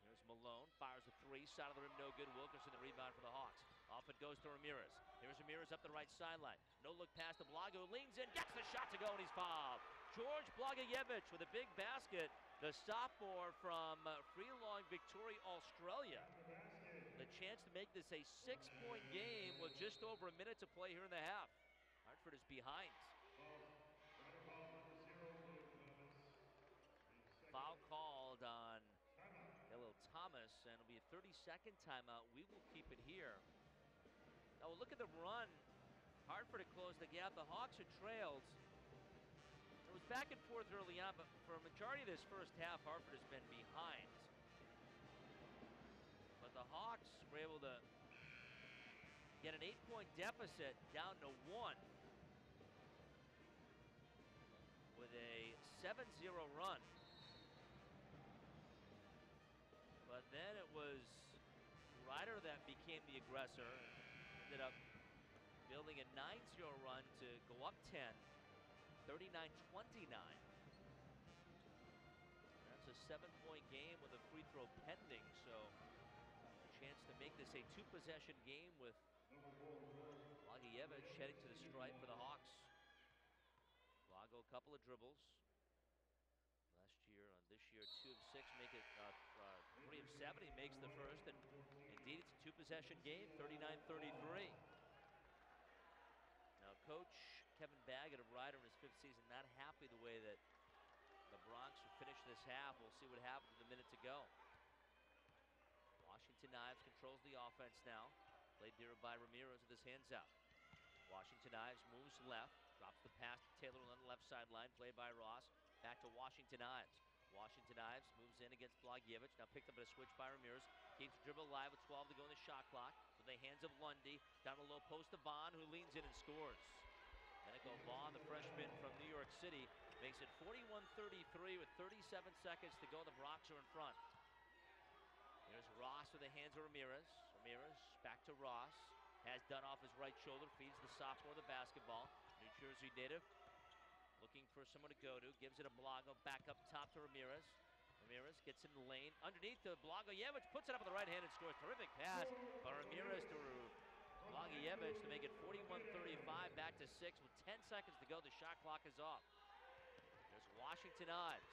Here's Malone, fires a 3, side of the rim, no good. Wilkerson, the rebound for the Hawks. Off it goes to Ramirez. Here's Ramirez up the right sideline. No look pass to Blago, leans in, gets the shot to go, and he's fouled. George Blagojevic with a big basket. The sophomore from Freelong, Victoria, Australia. The chance to make this a 6-point game with just over a minute to play here in the half. Hartford is behind. Foul called on and it'll be a 30-second timeout. We will keep it here. Now, look at the run. Hartford had closed the gap. The Hawks had trailed. It was back and forth early on, but for a majority of this first half, Hartford has been behind. But the Hawks were able to get an 8-point deficit down to 1 with a 7-0 run. But then it was Rider that became the aggressor and ended up building a 9-0 run to go up 10, 39-29. That's a 7-point game with a free throw pending, so a chance to make this a 2-possession game with Blagojevic heading to the stripe for the Hawks. Blago, a couple of dribbles. Last year, this year, 2 of 6, make it 3 of 7. He makes the first, and indeed it's a 2-possession game, 39-33. Now, Coach Kevin Baggett of Rider in his 5th season, not happy the way that the Bronx will finish this half. We'll see what happens with a minute to go. Washington Knives controls the offense now. Played near by Ramirez with his hands out. Washington Knives moves left, drops the pass to Taylor on the left sideline, played by Ross. Back to Washington Knives. Washington Knives moves in against Blagojevic. Now picked up at a switch by Ramirez. Keeps dribble alive with 12 to go in the shot clock. With the hands of Lundy. Down the low post to Vaughn, who leans in and scores. Enico Vaughn, the freshman from New York City, makes it 41-33 with 37 seconds to go. The Bronx are in front. Here's Ross with the hands of Ramirez. Ramirez back to Ross. Has Dunn off his right shoulder. Feeds the sophomore the basketball. New Jersey native. Looking for someone to go to. Gives it a Blago. Back up top to Ramirez. Ramirez gets in the lane. Underneath to Blagojevic. Puts it up with the right hand and scores. Terrific pass by Ramirez to Blagojevic to make it 41-35. Back to 6 with 10 seconds to go. The shot clock is off. There's Washington Knives.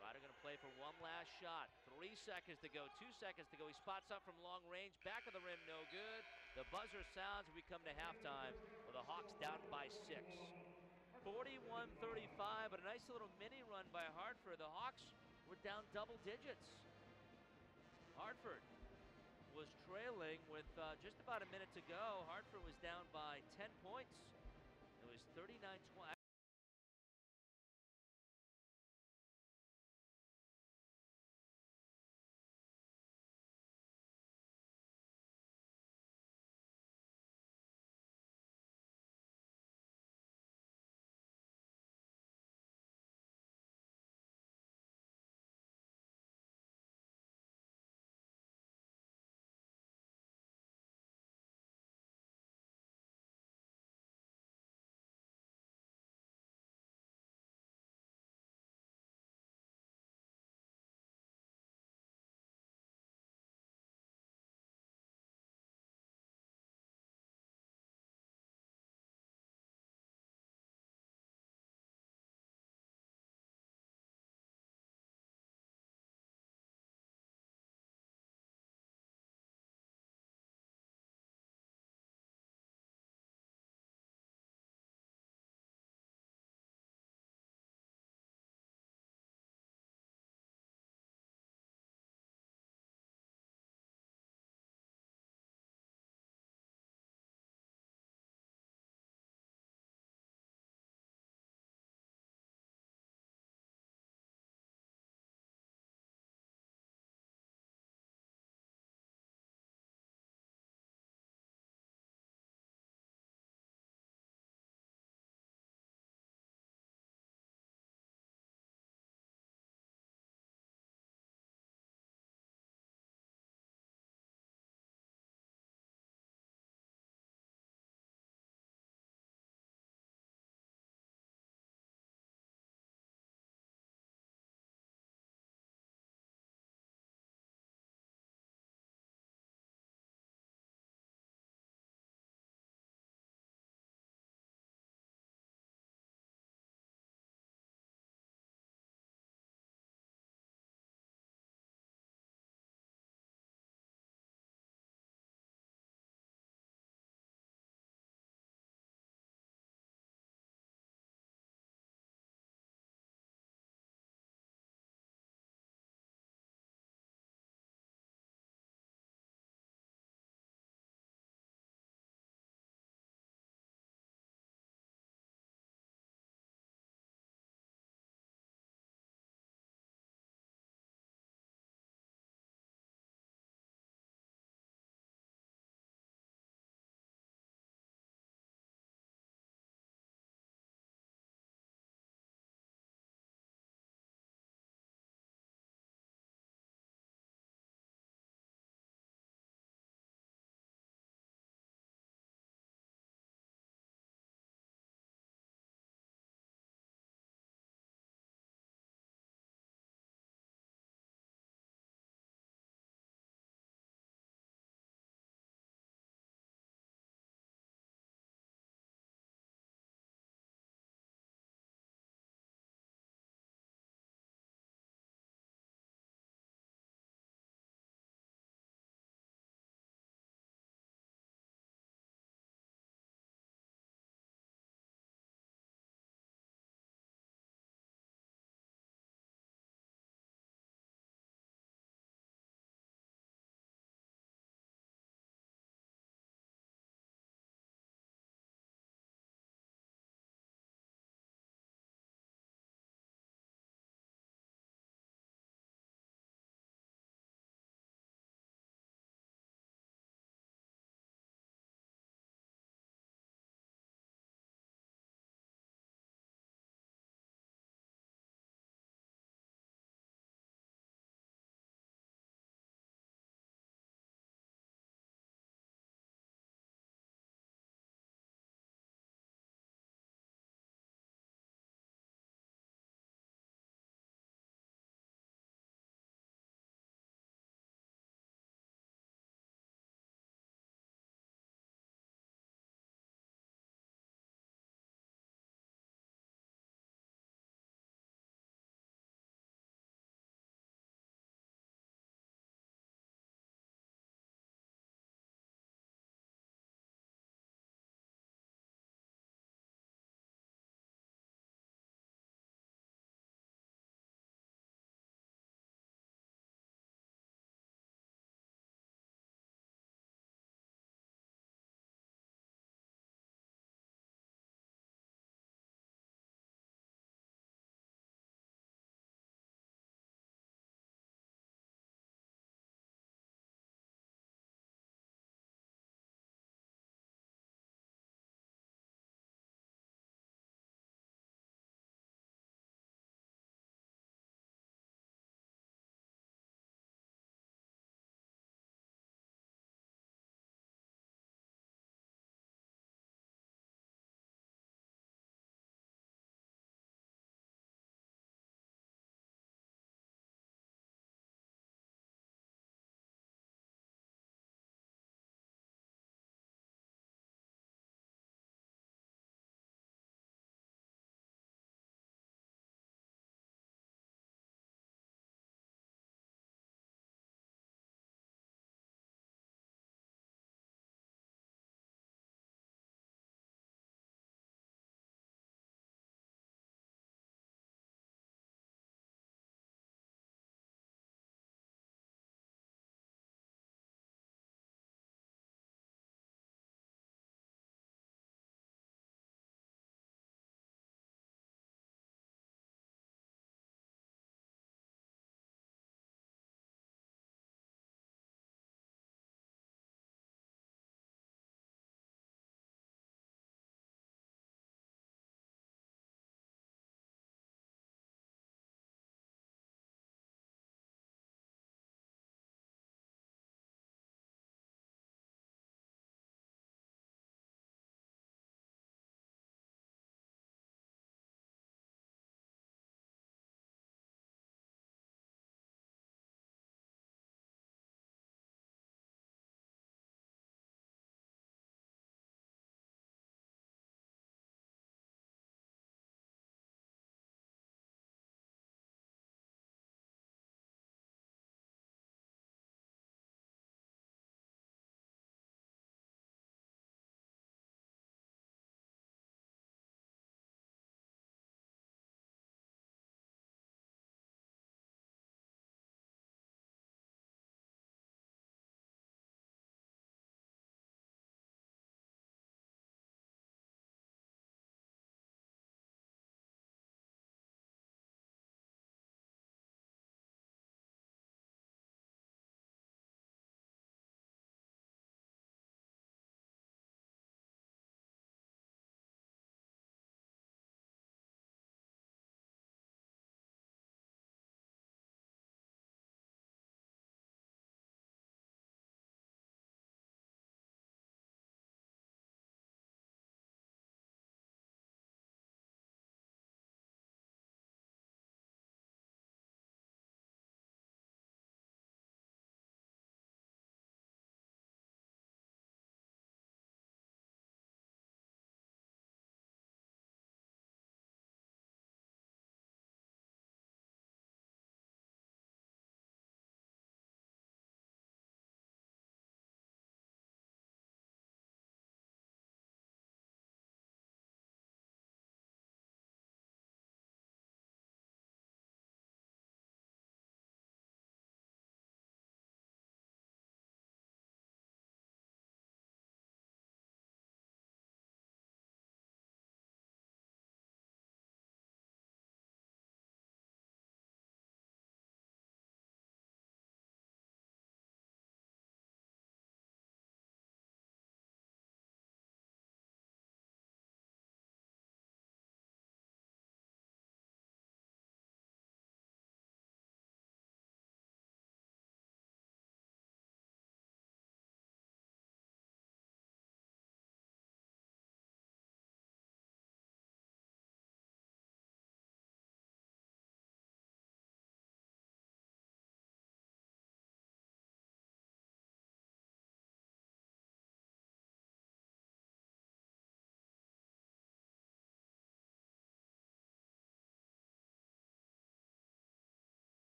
Rider going to play for one last shot. 3 seconds to go. 2 seconds to go. He spots up from long range. Back of the rim. No good. The buzzer sounds and we come to halftime with the Hawks down by 6. 41-35, but a nice little mini run by Hartford. The Hawks were down double digits. Hartford was trailing with just about a minute to go. Hartford was down by 10 points. It was 39-20.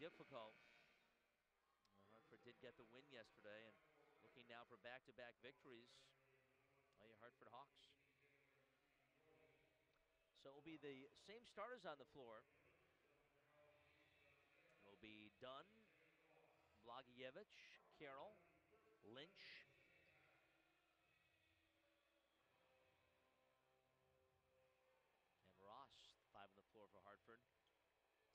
difficult. Hartford did get the win yesterday, and looking now for back-to-back victories. Your Hartford Hawks. So it will be the same starters on the floor. It will be Dunn, Blagojevic, Carroll, Lynch, and Ross. 5 on the floor for Hartford.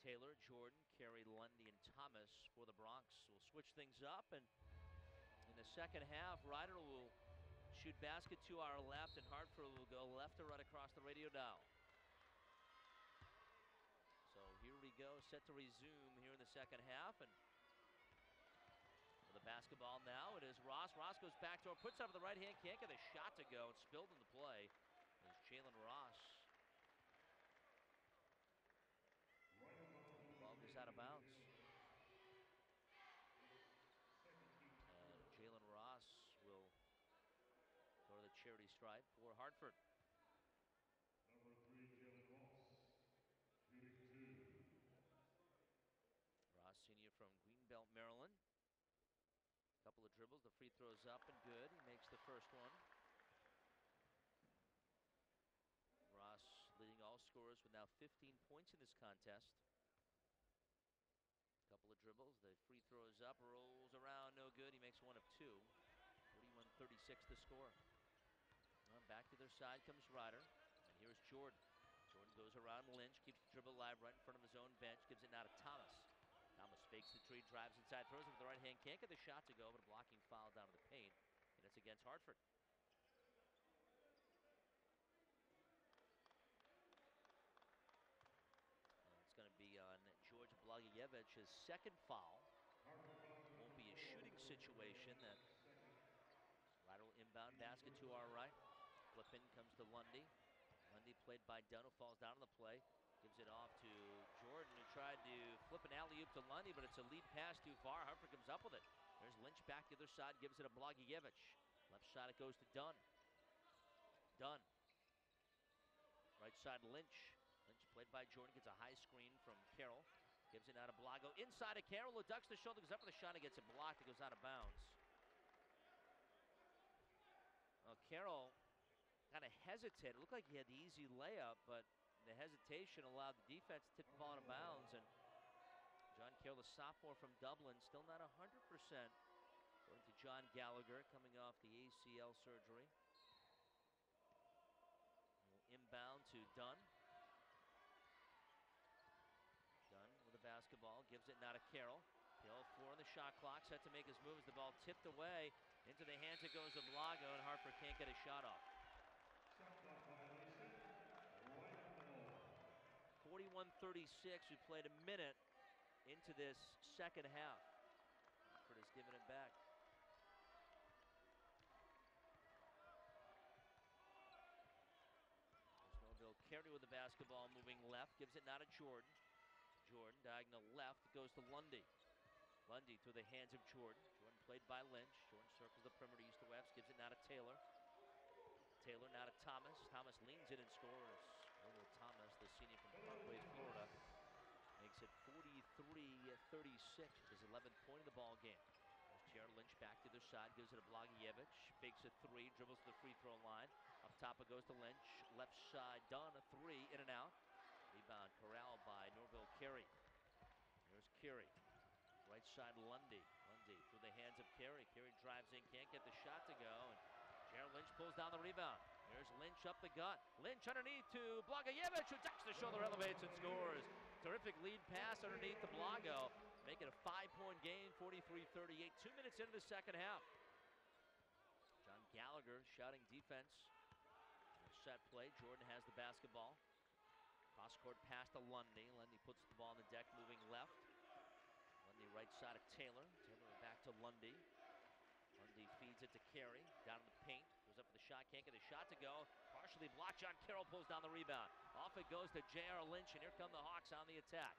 Taylor, Jordan, Carey, Lundy, and Thomas for the Bronx. We'll switch things up, and in the second half, Ryder will shoot basket to our left, and Hartford will go left to right across the radio dial. So here we go, set to resume here in the second half, and for the basketball now, it is Ross. Ross goes back door, puts it up with the right hand, can't get the shot to go. It's spilled in the play. It's Jalen Ross. Ball goes out of bounds. And Jalen Ross will go to the charity stripe for Hartford. Number 3, Jalen Ross, shooting 2. Ross, senior from Greenbelt, Maryland. Couple of dribbles, the free throw's up and good. He makes the first one. Ross leading all scorers with now 15 points in this contest. Couple of dribbles, the free throw is up, rolls around, no good. He makes one of 2. 41-36 the score. Back to their side comes Ryder, and here's Jordan. Jordan goes around Lynch, keeps the dribble alive right in front of his own bench, gives it now to Thomas. Thomas fakes the tree, drives inside, throws it with the right hand, can't get the shot to go, but a blocking foul down to the paint, and it's against Hartford. It's going to be on George Blagojevic, his second foul. Won't be a shooting situation. That Ryder will inbound basket to our right. Flip in comes to Lundy. Lundy played by Dunn, who falls down on the play. Gives it off to Jordan, who tried to flip an alley-oop to Lundy, but it's a lead pass too far. Hartford comes up with it. There's Lynch back to the other side, gives it to Blagojevic. Left side it goes to Dunn. Dunn. Right side Lynch. Lynch played by Jordan, gets a high screen from Carroll. Gives it out to Blago. Inside of Carroll, who ducks the shoulder, goes up for the shot, and gets it blocked. It goes out of bounds. Well, Carroll kind of hesitated. It looked like he had the easy layup, but the hesitation allowed the defense to tip the ball out of bounds. And John Carroll, the sophomore from Dublin, still not 100%, according to John Gallagher, coming off the ACL surgery. We'll inbound to Dunn. Dunn with the basketball, gives it now to Carroll. Carroll 4 on the shot clock, set to make his move as the ball tipped away. Into the hands it goes to Blago, and Hartford can't get a shot off. 41-36, we played a minute into this second half. Hartford has given it back. There's Norville Carey with the basketball, moving left, gives it now to Jordan. Jordan, diagonal left, goes to Lundy. Lundy through the hands of Jordan. Jordan played by Lynch. Jordan circles the perimeter east to west, gives it now to Taylor. Taylor now to Thomas. Thomas leans in and scores. Wilmer Thomas, the senior from Parkway, Florida, makes it 43-36, his 11th point of the ball game. There's Jared Lynch back to their side, gives it to Blagojevic, fakes a 3, dribbles to the free throw line. Up top it goes to Lynch. Left side, Dunn, a 3, in and out. Rebound corralled by Norville Carey. There's Carey. Right side, Lundy. Lundy through the hands of Carey. Carey drives in, can't get the shot to go, and Jared Lynch pulls down the rebound. There's Lynch up the gut. Lynch underneath to Blagojevic, who ducks the shoulder, elevates and scores. Terrific lead pass underneath to Blago. Make it a 5-point game, 43-38. 2 minutes into the second half. John Gallagher shouting defense. Set play. Jordan has the basketball. Cross-court pass to Lundy. Lundy puts the ball on the deck, moving left. Lundy right side of Taylor. Taylor back to Lundy. Lundy feeds it to Carey. Down in the paint. Goes up for the shot. Can't get the shot to go. Partially blocked. John Carroll pulls down the rebound. Off it goes to J.R. Lynch, and here come the Hawks on the attack.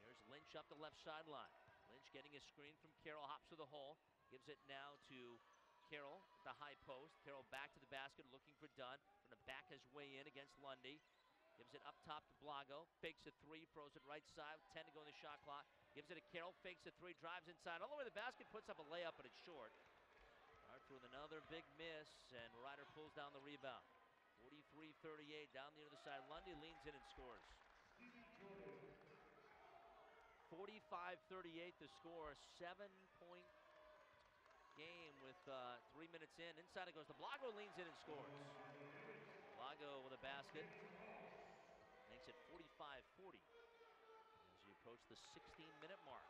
Here's Lynch up the left sideline. Lynch getting a screen from Carroll. Hops to the hole. Gives it now to Carroll at the high post. Carroll back to the basket looking for Dunn. Trying to back his way in against Lundy. Gives it up top to Blago. Fakes a three, throws it right side with 10 to go in the shot clock. Gives it to Carroll, fakes a three, drives inside. All the way to the basket, puts up a layup, but it's short. Hartford with another big miss, and Ryder pulls down the rebound. 43-38 down the other side. Lundy leans in and scores. 45-38 the score. 7-point game with 3 minutes in. Inside it goes to Blago, leans in and scores. Blago with a basket. Makes it 45-40 as we approach the 16-minute mark.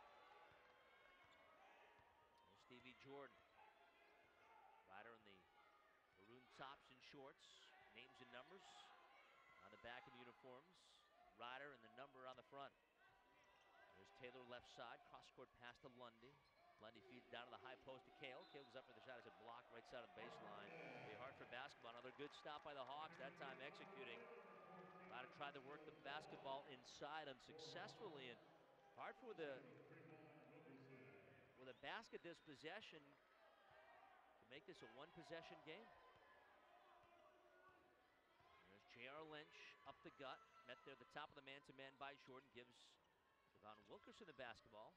There's Stevie Jordan. Ryder in the maroon tops and shorts. Names and numbers on the back of the uniforms. Ryder and the number on the front. There's Taylor left side. Cross-court pass to Lundy. Lundy feeds down to the high post to Kale. Kale goes up for the shot. It's a block right side of the baseline. Be Hartford basketball. Another good stop by the Hawks. That time executing. Ryder tried to work the basketball inside unsuccessfully. And Hartford with a basket this possession to make this a one-possession game. There's J.R. Lynch up the gut. Met there at the top of the man-to-man by Jordan. Gives Devon Wilkerson the basketball.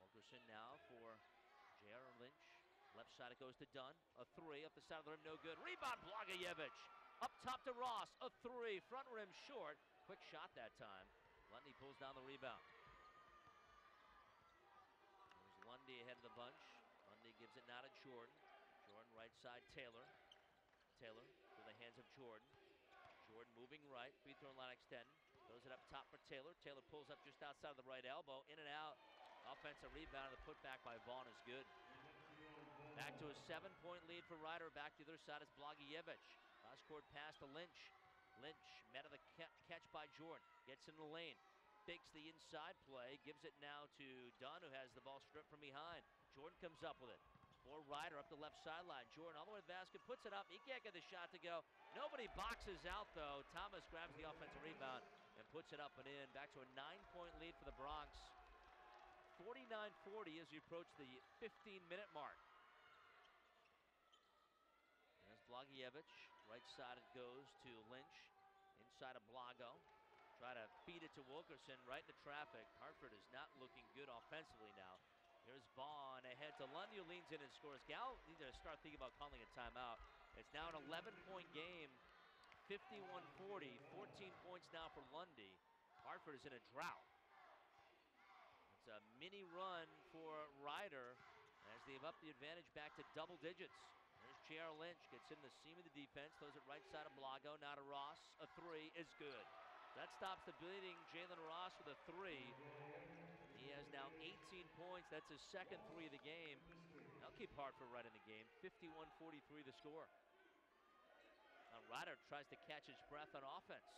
Wilkerson now for J.R. Lynch. Left side it goes to Dunn. A three up the side of the rim, no good. Rebound, Blagojevich. Up top to Ross. A three, front rim short. Quick shot that time. Lundy pulls down the rebound. There's Lundy ahead of the bunch. Lundy gives it now to Jordan. Jordan right side, Taylor. Taylor through the hands of Jordan. Jordan moving right, free throw line extended. Throws it up top for Taylor. Taylor pulls up just outside of the right elbow. In and out. Offensive rebound, and the putback by Vaughn is good. Back to a 7-point lead for Ryder. Back to the other side is Blagojevich. Cross-court pass to Lynch. Lynch met on the catch by Jordan. Gets in the lane. Fakes the inside play. Gives it now to Dunn, who has the ball stripped from behind. Jordan comes up with it. For Ryder up the left sideline. Jordan all the way to the basket. Puts it up. He can't get the shot to go. Nobody boxes out, though. Thomas grabs the offensive rebound and puts it up and in. Back to a 9-point lead for the Bronx. 49-40 as we approach the 15-minute mark. There's Blagojevich. Right side it goes to Lynch. Inside of Blago. Try to feed it to Wilkerson right into traffic. Hartford is not looking good offensively now. Here's Vaughn ahead to Lundy, who leans in and scores. Gal needs to start thinking about calling a timeout. It's now an 11-point game. 51-40. 14 points now for Lundy. Hartford is in a drought. It's a mini run for Ryder as they've upped the advantage back to double digits. There's J.R. Lynch, gets in the seam of the defense, throws it right side of Blago, now to Ross. A three is good. That stops the bleeding Jalen Ross with a three. He has now 18 points. That's his second three of the game. That'll keep Hartford right in the game. 51-43 the score. Now Ryder tries to catch his breath on offense.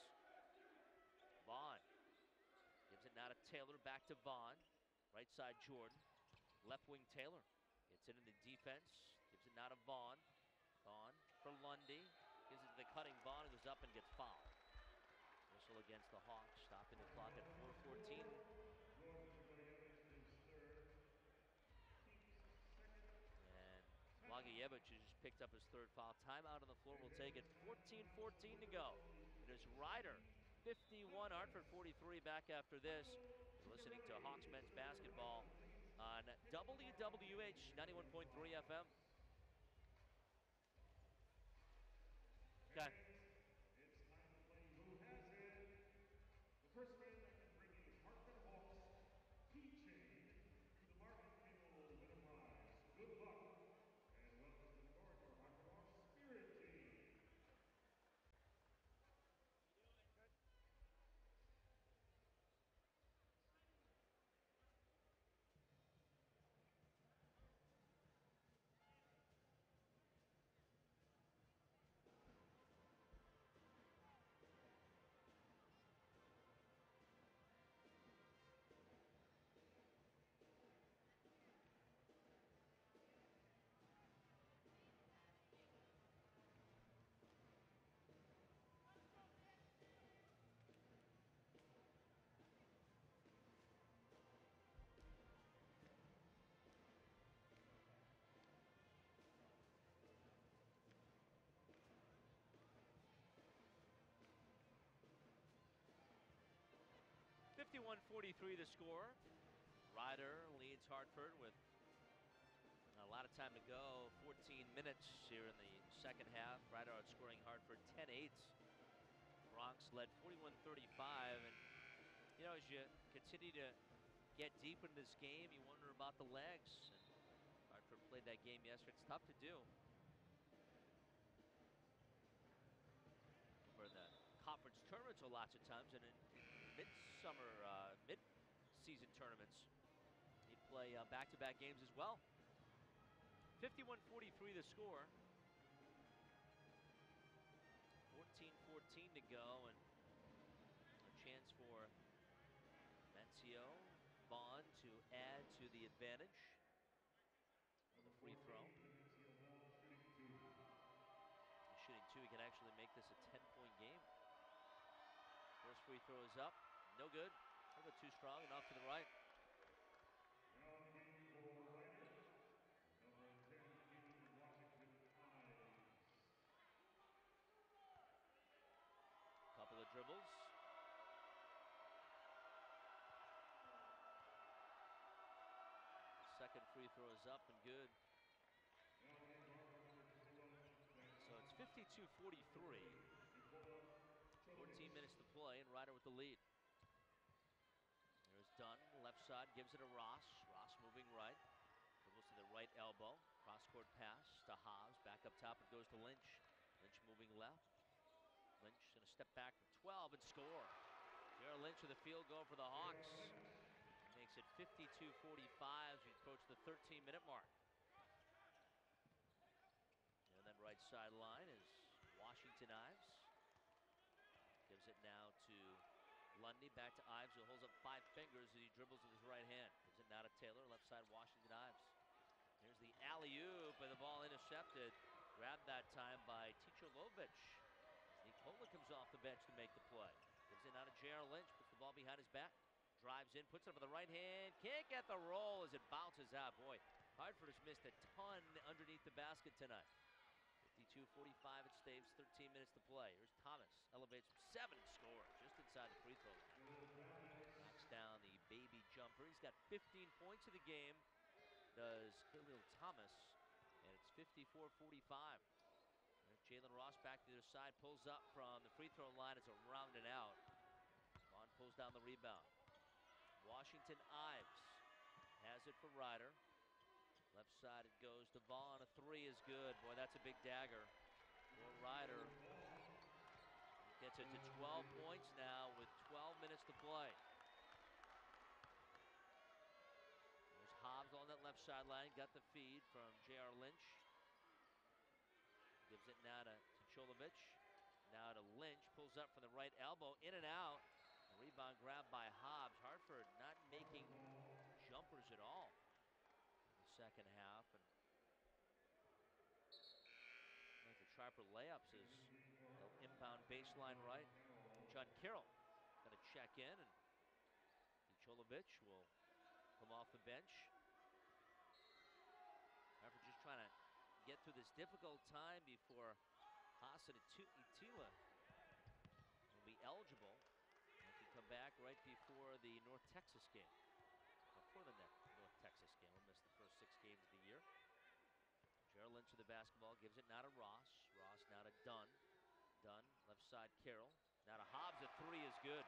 Vaughn gives it now to Taylor, back to Vaughn. Right side Jordan, left wing Taylor. Gets it in the defense, gives it now to Vaughn. Vaughn for Lundy, gives it to the cutting Vaughn, who goes up and gets fouled. Whistle against the Hawks, stopping the clock at 4:14. And Blagojevich has just picked up his third foul. Timeout on the floor will take it. 14-14 to go. It is Ryder 51, Hartford 43. Back after this. You're listening to Hawks men's basketball on WWH 91.3 FM. Okay. It's time to play Who Has It? The first man that can bring a Hartford Hawks keychain to the Marvin Table will win a prize. Good luck, and welcome to the court for Hartford Hawks Spirit Team. 51-43 the score. Rider leads Hartford with a lot of time to go. 14 minutes here in the second half. Rider outscoring Hartford 10-8. Bronx led 41-35, and you know, as you continue to get deep into this game, you wonder about the legs. And Hartford played that game yesterday. It's tough to do. For the conference tournaments, lots of times, and in mid-summer, mid-season tournaments, they play back-to-back games as well. 51-43 the score. 14-14 to go, and a chance for Mencio Vaughn to add to the advantage with a free throw. He's shooting two. He can actually make this a 10-point game. First free throw is up. No good. A little bit too strong and off to the right. Couple of dribbles. Second free throw is up and good. So it's 52-43. 14 minutes to play, and Rider with the lead. There's Dunn, left side, gives it to Ross. Ross moving right. Dribbles to the right elbow. Cross-court pass to Hobbs. Back up top, it goes to Lynch. Lynch moving left. Lynch gonna step back from 12 and score. Jared Lynch with a field goal for the Hawks. He makes it 52-45 as we approach the 13-minute mark. And then right sideline is Washington Ives. Gives it now to Lundy, back to Ives, who holds up 5 fingers as he dribbles with his right hand. Gives it now to Taylor, left side Washington Ives. Here's the alley-oop, and the ball intercepted. Grabbed that time by Ticholovich. Nikola comes off the bench to make the play. Gives it now to J.R. Lynch, puts the ball behind his back. Drives in, puts it up with the right hand. Can't get the roll as it bounces out. Boy, Hartford has missed a ton underneath the basket tonight. 52-45 at Staves, 13 minutes to play. Here's Thomas, elevates from 7 and scores just inside the free throw line. Knocks down the baby jumper. He's got 15 points in the game, does Khalil Thomas, and it's 54-45. Jalen Ross back to the other side, pulls up from the free throw line. It's a round and out. Vaughn pulls down the rebound. Washington Ives has it for Rider. Left side it goes to Vaughn. A three is good. Boy, that's a big dagger for Rider. Gets it to 12 points now with 12 minutes to play. There's Hobbs on that left sideline. Got the feed from J.R. Lynch. Gives it now to Cholovich. Now to Lynch. Pulls up from the right elbow. In and out. A rebound grab by Hobbs. Hartford not making jumpers at all in the second half. And like to try for layups as they'll inbound baseline right. John Carroll going to check in, and Cholovich will come off the bench. Hartford just trying to get through this difficult time before Hassan Itila will be eligible. And can come back right before the North Texas game. Before the North Texas game. We'll miss the first 6 games of the year. Gerald Lynch with the basketball, gives it now to Ross. Ross now to Dunn. Dunn, left side Carroll. Now to Hobbs, a three is good.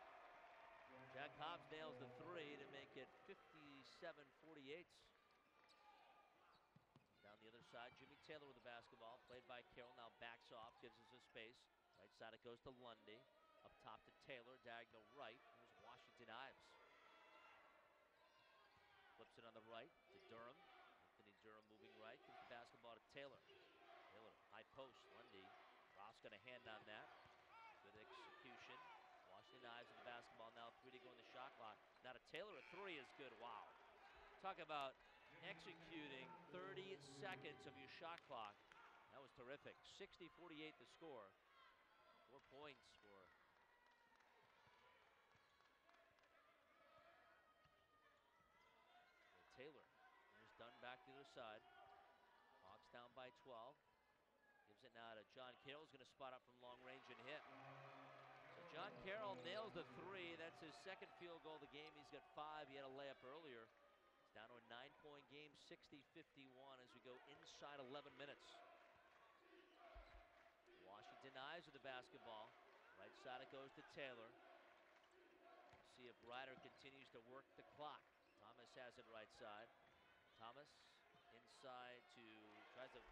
Jack Hobbs nails the three to make it 57-48. Down the other side, Jimmy Taylor with the basketball, played by Carroll, now backs off, gives us a space. Right side it goes to Lundy. Up top to Taylor, diagonal right. Here's Washington Ives. Flips it on the right to Durham. Anthony Durham moving right, gives the basketball to Taylor. Taylor, high post, Lundy. Ross got a hand on that. Good execution. Washington Ives with the basketball now, 3 to go in the shot clock. Now to Taylor, a three is good, wow. Talk about executing 30 seconds of your shot clock. That was terrific. 60-48 the score. 4 points for Taylor. Here's Dunn back to the other side. Hawks down by 12. Gives it now to John Carroll. He's going to spot up from long range and hit. So John Carroll nails the three. That's his second field goal of the game. He's got 5. He had a layup earlier. It's down to a 9-point game, 60-51 as we go inside 11 minutes. Washington Knives with the basketball. Right side it goes to Taylor. See if Rider continues to work the clock. Thomas has it right side. Thomas inside tries a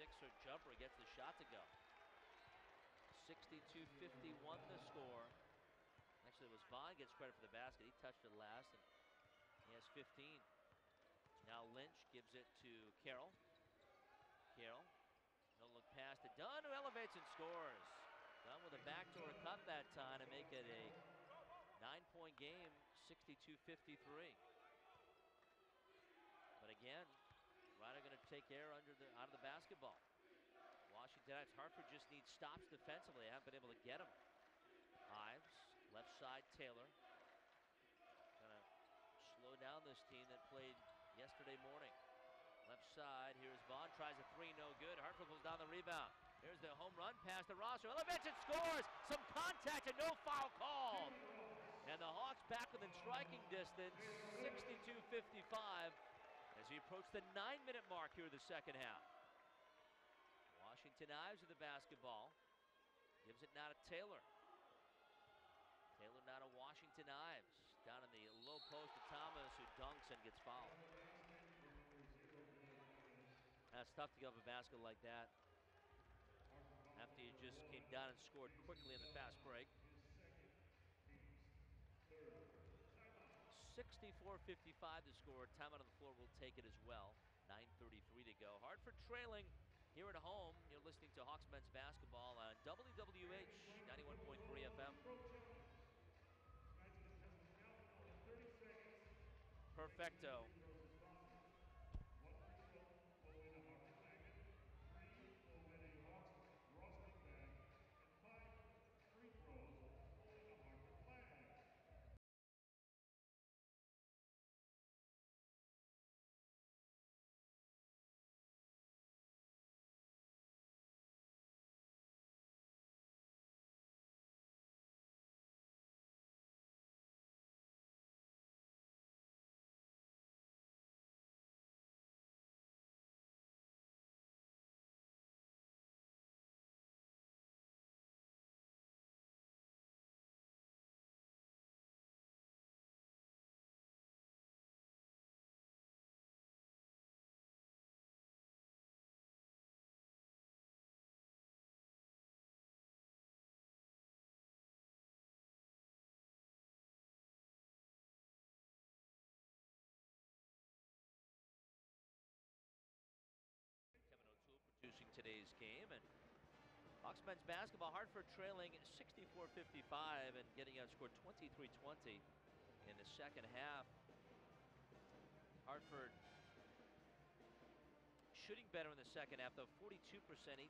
6-foot jumper, gets the shot to go. 62-51 the score. Actually, it was Vaughn gets credit for the basket. He touched it last, and he has 15. Now Lynch gives it to Carroll. Carroll, no look pass to Dunn, who elevates and scores. Dunn with a backdoor cut that time to make it a 9-point game, 62-53. But again, Rider going to take air out of the basketball. Washington Knights, Hartford just needs stops defensively. They haven't been able to get them. Ives, left side Taylor. Gonna slow down this team that played yesterday morning. Left side, here's Vaughn, tries a 3, no good. Hartford pulls down the rebound. Here's the home run pass to Rosser. Elevates and scores! Some contact and no foul called. And the Hawks back within striking distance, 62-55, as we approach the 9-minute mark here in the second half. Washington Knives with the basketball. Gives it now to Taylor. Taylor now to Washington Knives. Down in the low post to Thomas, who dunks and gets fouled. That's tough to give up a basket like that after you just came down and scored quickly in the fast break. 64-55 to score. Timeout on the floor will take it as well. 9:33 to go. Hartford trailing here at home. You're listening to Hawks men's basketball on WWH 91.3 FM. Perfecto. Kevin O'Toole producing today's game, and Hawks men's basketball, Hartford trailing 64-55 and getting outscored 23-20 in the second half. Hartford shooting better in the second half, though. 42%, 8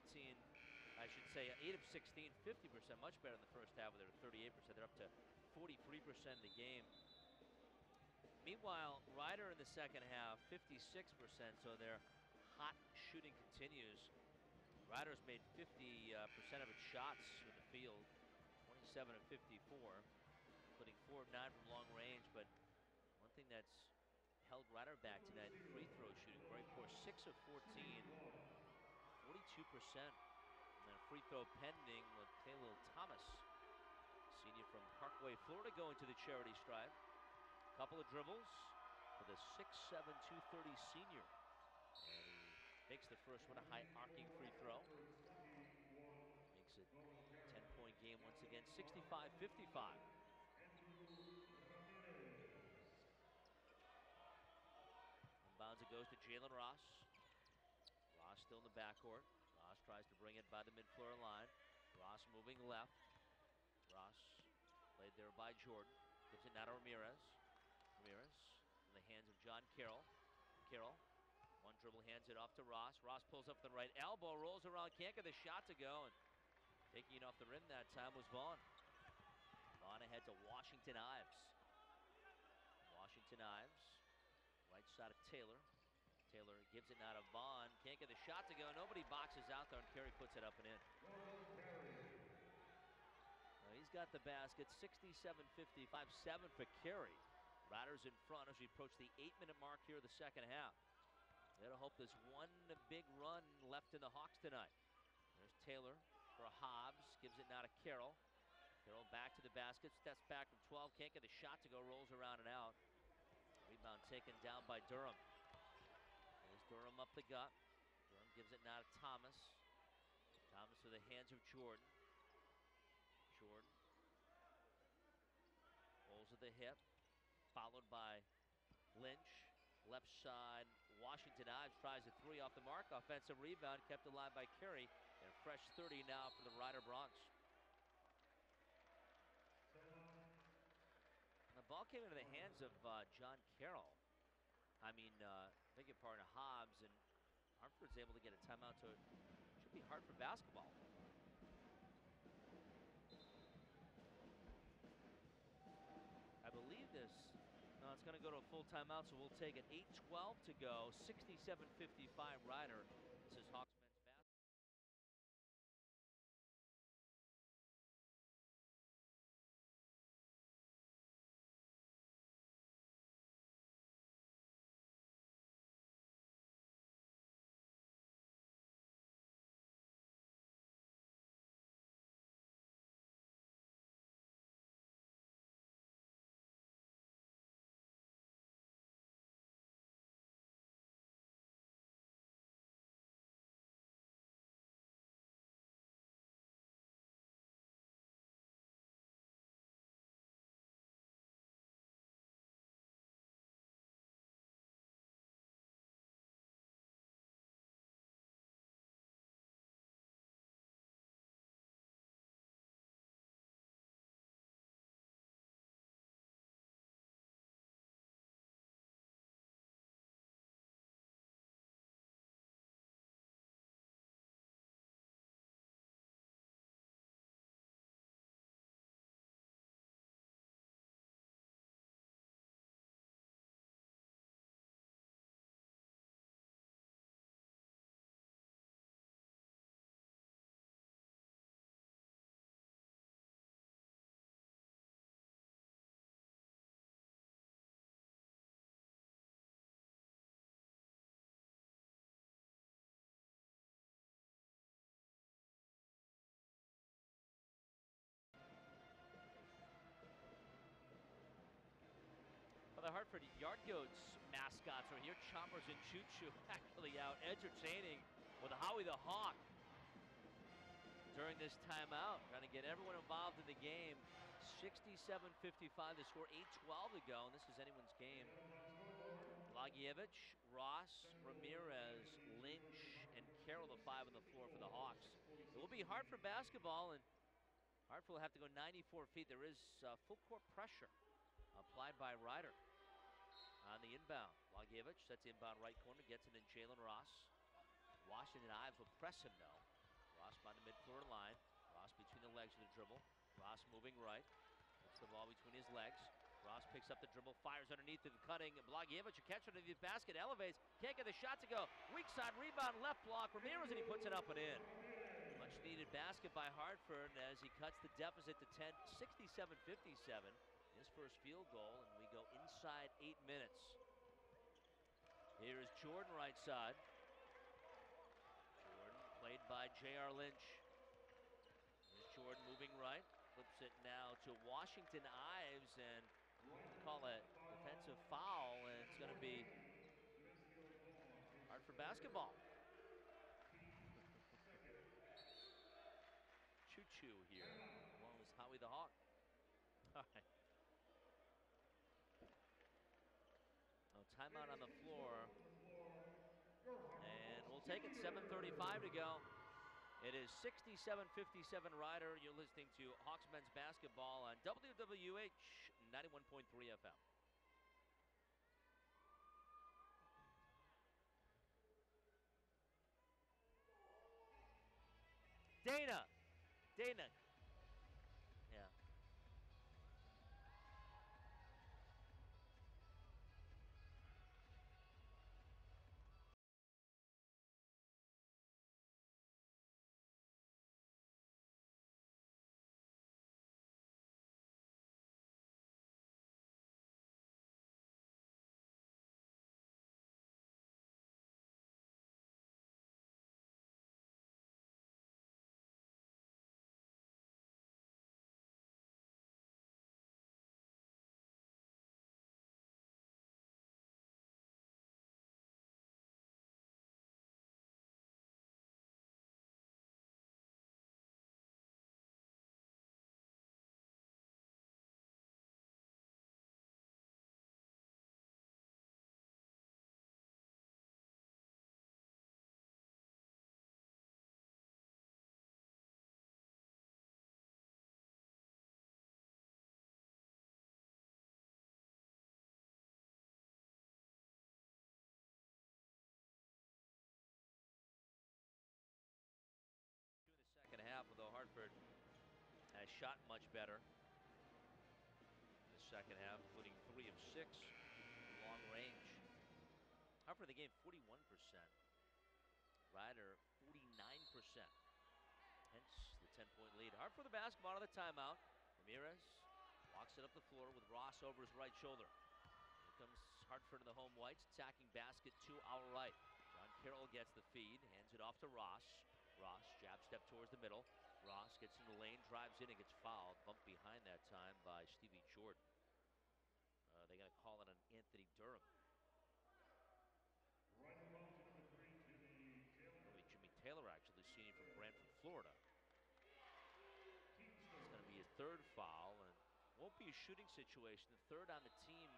of 16, 50%, much better in the first half, where they were 38%. They're up to 43% of the game. Meanwhile, Rider in the second half, 56%, so their hot shooting continues. Rider's made 50% of its shots from the field, 27 of 54, including 4 of 9 from long range. But one thing that's held Rider back tonight, free throw shooting, very poor, 6 of 14, 42%. And then a free throw pending with Taylor Thomas, senior from Parkway, Florida, going to the charity stripe. Couple of dribbles for the 6'7", 230 senior. And he makes the first one, a high arcing free throw. Makes it a 10-point game once again, 65-55. Inbounds it goes to Jalen Ross. Ross still in the backcourt. Ross tries to bring it by the mid-floor line. Ross moving left. Ross played there by Jordan. Gives it now to Ramirez. Ramirez in the hands of John Carroll. Carroll, one dribble, hands it off to Ross. Ross pulls up the right elbow, rolls around, can't get the shot to go, and taking it off the rim that time was Vaughn. Vaughn ahead to Washington Ives. Washington Ives, right side of Taylor. Taylor gives it now to Vaughn, can't get the shot to go. Nobody boxes out there, and Carey puts it up and in. Well, got the basket, 67-55, 7 for Carey. Riders in front as we approach the 8-minute mark here of the second half. They gotta hope there's one big run left in the Hawks tonight. There's Taylor for Hobbs, gives it now to Carroll. Carroll back to the basket, steps back from 12, can't get the shot to go, rolls around and out. Rebound taken down by Durham. There's Durham up the gut. Durham gives it now to Thomas. Thomas to the hands of Jordan. Jordan rolls at the hip, followed by Lynch. Left side, Washington Ives tries a three off the mark. Offensive rebound kept alive by Carey. And a fresh 30 now for the Rider Bronx. And the ball came into the hands of John Carroll. Beg your pardon, Hobbs, and Hartford's able to get a timeout, so it should be Hartford basketball. I believe this. No, it's going to go to a full timeout, so we'll take it. 8:12 to go. 67-55 Rider. This is Hawks men's basketball. Well, the Hartford Yard Goats mascots are here. Choppers and Choo Choo actually out entertaining with Howie the Hawk during this timeout, trying to get everyone involved in the game. 67-55 the score, 8:12 to go, and this is anyone's game. Blagievich, Ross, Ramirez, Lynch, and Carroll, the 5 on the floor for the Hawks. It will be Hartford basketball, and Hartford will have to go 94 feet. There is full court pressure applied by Rider on the inbound. Blagievich sets the inbound right corner, gets it in Jalen Ross. Washington Ives will press him though. Ross by the midcourt line. Ross between the legs of the dribble. Ross moving right. Puts the ball between his legs. Ross picks up the dribble, fires underneath and cutting. Blagievich, a catch under the basket, elevates. Can't get the shot to go. Weak side rebound, left block. Ramirez, and he puts it up and in. Much needed basket by Hartford as he cuts the deficit to 10, 67-57. His first field goal, and we go inside 8 minutes. Here is Jordan right side. Jordan played by J.R. Lynch. Here's Jordan moving right. Flips it now to Washington Ives, and they call a defensive foul, and it's going to be Hartford basketball. Choo Choo here, along with Howie the Hawk. All right. No timeout on the floor. And we'll take it, 7:35 to go. It is 67-57 Rider. You're listening to Hawks men's basketball on WWH 91.3 FM. Dana. Yeah. shot much better in the second half, including 3 of 6 from long range. Hartford the game 41%. Rider 49%. Hence the 10-point lead. Hartford the basketball out of the timeout. Ramirez walks it up the floor with Ross over his right shoulder. Here comes Hartford in the home whites, attacking basket to our right. John Carroll gets the feed, hands it off to Ross. Ross, jab step towards the middle. Ross gets in the lane, drives in and gets fouled. Bumped behind that time by Stevie Jordan. They're going to call it on Anthony Durham. That'll be Jimmy Taylor, actually, senior from Brantford, Florida. It's going to be his third foul, and won't be a shooting situation. The third on the team.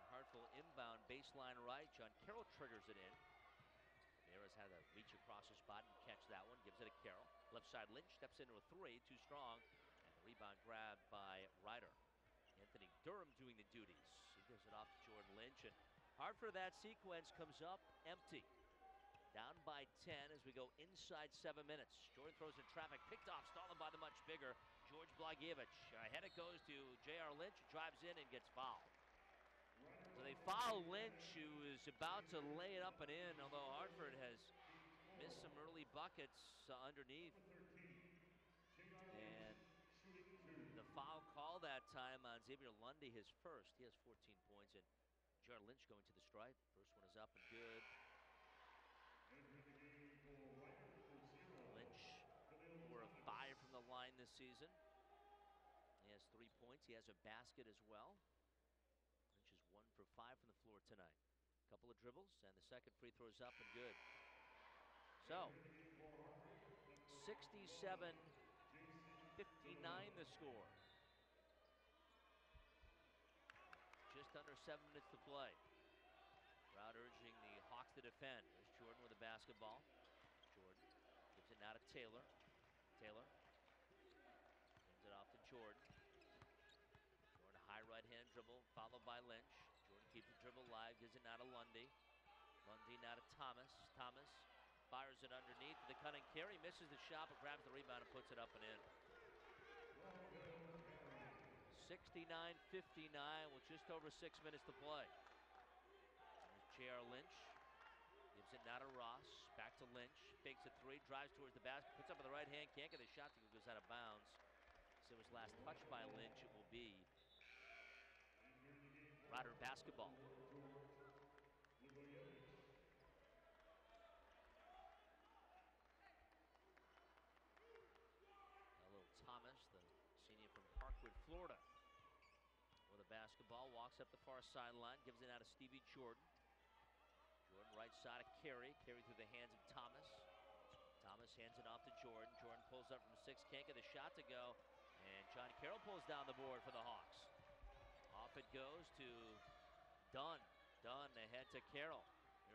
Hartford inbound, baseline right. John Carroll triggers it in. Ramirez had to reach across his body and catch that one. Gives it to Carroll. Left side, Lynch steps into a three. Too strong. And the rebound grabbed by Ryder. Anthony Durham doing the duties. He gives it off to Jordan Lynch. And Hartford, that sequence comes up empty. Down by 10 as we go inside 7 minutes. Jordan throws in traffic. Picked off, stolen by the much bigger George Blagievich. Ahead it goes to J.R. Lynch. Drives in and gets fouled. So they foul Lynch, who is about to lay it up and in, although Hartford has missed some early buckets underneath. And the foul call that time on Xavier Lundy, his first. He has 14 points, and J.R. Lynch going to the stripe. First one is up and good. Lynch 4 of 5 from the line this season. He has 3 points. He has a basket as well. Lynch is 1 for 5 from the floor tonight. Couple of dribbles, and the second free throw is up and good. So, 67-59 the score. Just under 7 minutes to play. Crowd urging the Hawks to defend. There's Jordan with the basketball. Jordan gives it now to Taylor. Taylor hands it off to Jordan. Jordan, high right-hand dribble, followed by Lynch. Jordan keeps the dribble live, gives it now to Lundy. Lundy now to Thomas. Thomas fires it underneath with the cutting carry, misses the shot, but grabs the rebound and puts it up and in. 69-59 with just over 6 minutes to play. There's J.R. Lynch. Gives it now to Ross. Back to Lynch. Fakes a three, drives towards the basket, puts up with the right hand, can't get the shot to go, goes out of bounds. So it was last touched by Lynch. It will be Rider basketball. A little Thomas, the senior from Parkwood, Florida, with a basketball, walks up the far sideline, gives it out to Stevie Jordan. Jordan right side of Carey. Carey through the hands of Thomas. Thomas hands it off to Jordan. Jordan pulls up from 6, can't get the shot to go. And John Carroll pulls down the board for the Hawks. Off it goes to Dunn. Dunn ahead to Carroll.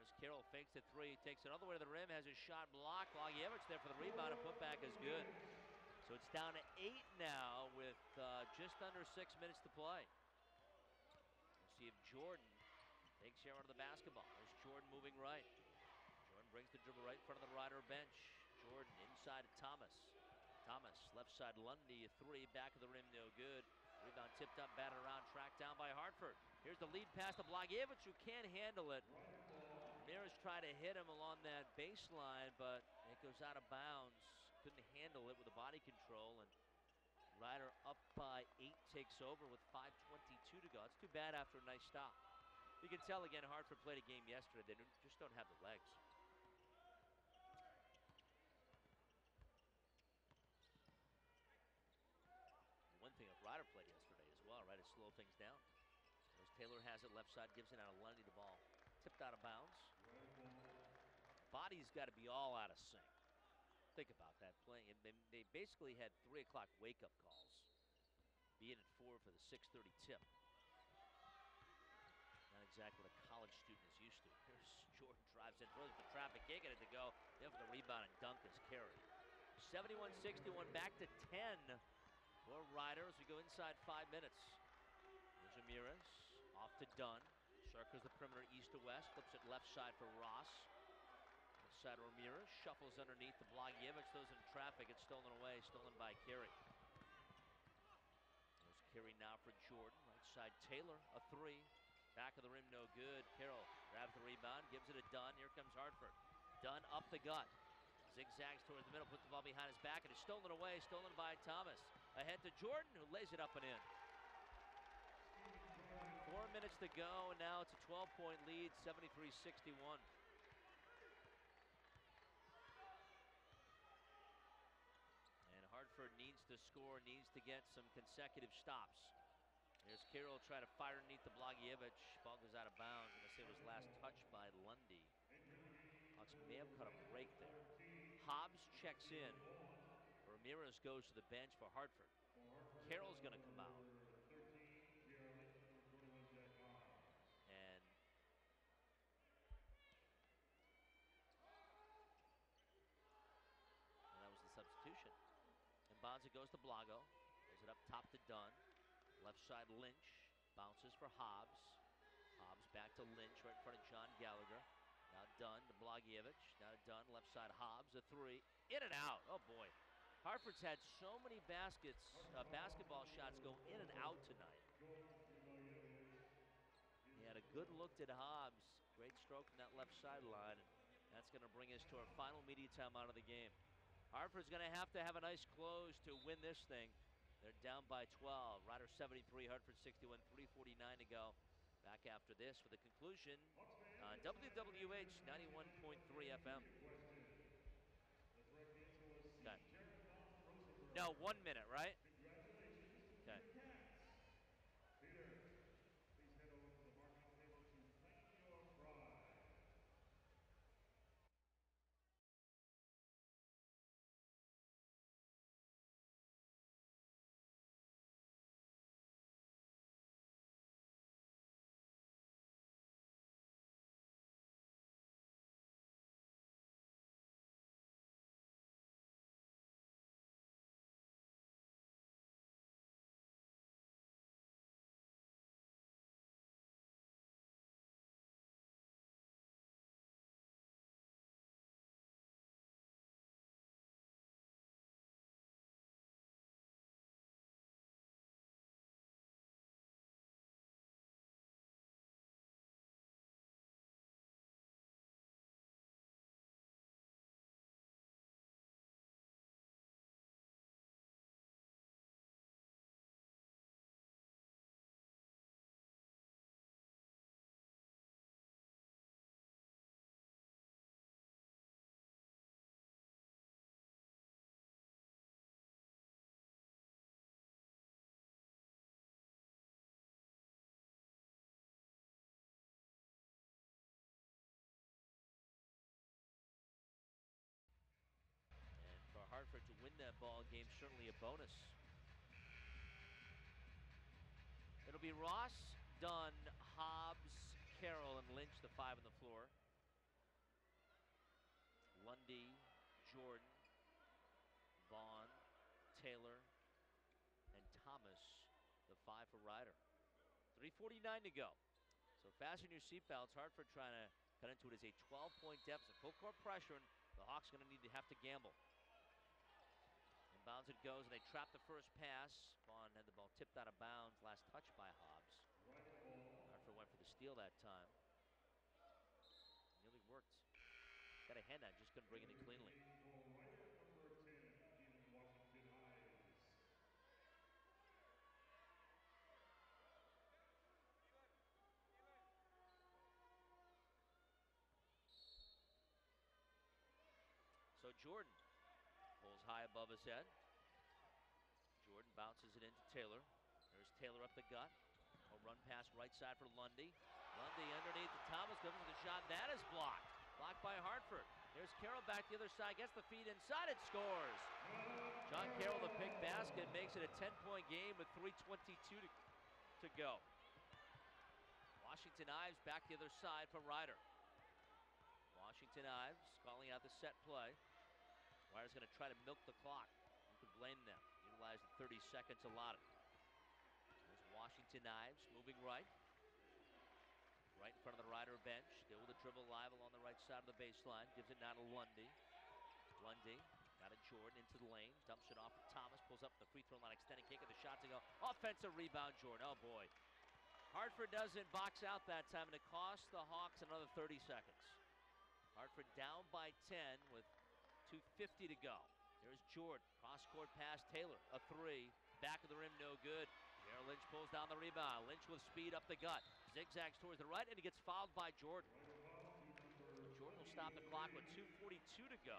Here's Carroll, fakes the three, takes it all the way to the rim, has his shot blocked. Blagievich there for the rebound, and putback is good. So it's down to 8 now with just under 6 minutes to play. We'll see if Jordan takes care of the basketball. There's Jordan moving right. Jordan brings the dribble right in front of the Rider bench. Jordan inside to Thomas. Thomas, left side, Lundy, a three, back of the rim, no good. Rebound tipped up, batted around, tracked down by Hartford. Here's the lead pass to Blagievich, who can't handle it. Ramirez tried to hit him along that baseline, but it goes out of bounds. Couldn't handle it with the body control, and Rider up by 8 takes over with 5:22 to go. It's too bad after a nice stop. You can tell again, Hartford played a game yesterday. They just don't have the legs. One thing if Rider played yesterday as well, right, it slowed things down. As Taylor has it left side, gives it out of Lundy, the ball tipped out of bounds. Body's got to be all out of sync. Think about that playing. They basically had 3 o'clock wake-up calls. Be it at 4 for the 6:30 tip. Not exactly what a college student is used to. Here's Jordan, drives in, throws the traffic, can't get it to go. There for the rebound and dunk is Carey. 71-61, back to 10 for Rider as we go inside 5 minutes. Here's Ramirez, off to Dunn. Circles the perimeter east to west, flips it left side for Ross. Left side Ramirez, shuffles underneath the Blagievich, throws in traffic, it's stolen away, stolen by Carey. Carry now for Jordan. Right side Taylor, a three. Back of the rim, no good. Carroll grabs the rebound, gives it to Dunn. Here comes Hartford. Dunn up the gut. Zigzags towards the middle, puts the ball behind his back, and is stolen away, stolen by Thomas. Ahead to Jordan, who lays it up and in. 4 minutes to go, and now it's a 12-point lead, 73-61. And Hartford needs to score, needs to get some consecutive stops. There's Carroll trying to fire underneath the Blagievich. Ball goes out of bounds. I'm going to say it was last touched by Lundy. Hawks may have cut a break there. Hobbs checks in. Ramirez goes to the bench for Hartford. Carroll's going to come out. And that was the substitution. And Bonza goes to Blago. Plays it up top to Dunn. Left side Lynch. Bounces for Hobbs. Hobbs back to Lynch right in front of John Gallagher. Now Dunn to Blagievich. Now to Dunn. Left side Hobbs. A three. In and out. Oh boy. Hartford's had so many basketball shots go in and out tonight. He had a good look at Hobbs. Great stroke from that left sideline. And that's going to bring us to our final media timeout of the game. Hartford's going to have a nice close to win this thing. They're down by 12. Rider 73, Hartford 61, 3:49 to go. Back after this for the conclusion on WWH 91.3 FM. Okay. No, 1 minute, right? Okay. Please head over to the marketing table to claim your prize. And for Hartford to win that ball game, certainly a bonus. It'll be Ross, Dunn, Hobbs, Carroll, and Lynch, the five on the floor. Lundy, Jordan, Vaughn, Taylor, and Thomas, the five for Rider. 3:49 to go. So fasten your seatbelts. Hartford trying to cut into it as a 12-point deficit. Full court pressure, and the Hawks going to have to gamble. Inbounds it goes, and they trap the first pass. Vaughn had the ball tipped out of bounds. Last touch by Hobbs. Hartford went for the steal that time. Nearly worked. Got a hand on, just couldn't bring it in cleanly. So Jordan pulls high above his head. Jordan bounces it into Taylor. There's Taylor up the gut. A run pass right side for Lundy. Lundy underneath to Thomas, goes for the shot. That is blocked. Blocked by Hartford. There's Carroll back the other side, gets the feed inside and scores. John Carroll, the pick basket, makes it a 10-point game with 3:22 to go. Washington Ives back the other side for Rider. Washington Ives calling out the set play. Rider's going to try to milk the clock. You can blame them. Utilize the 30 seconds allotted. There's Washington Ives moving right. Right in front of the Rider bench. Still with a dribble live along the right side of the baseline. Gives it now to Lundy. Lundy Got it Jordan into the lane, dumps it off to Thomas, pulls up the free throw line, extended kick at the shot to go. Offensive rebound, Jordan. Oh boy. Hartford doesn't box out that time, and it costs the Hawks another 30 seconds. Hartford down by 10 with 2:50 to go. Here's Jordan, cross-court pass, Taylor, a three, back of the rim, no good. Gerald Lynch pulls down the rebound. Lynch with speed up the gut, zigzags towards the right, and he gets fouled by Jordan. Jordan will stop the clock with 2:42 to go.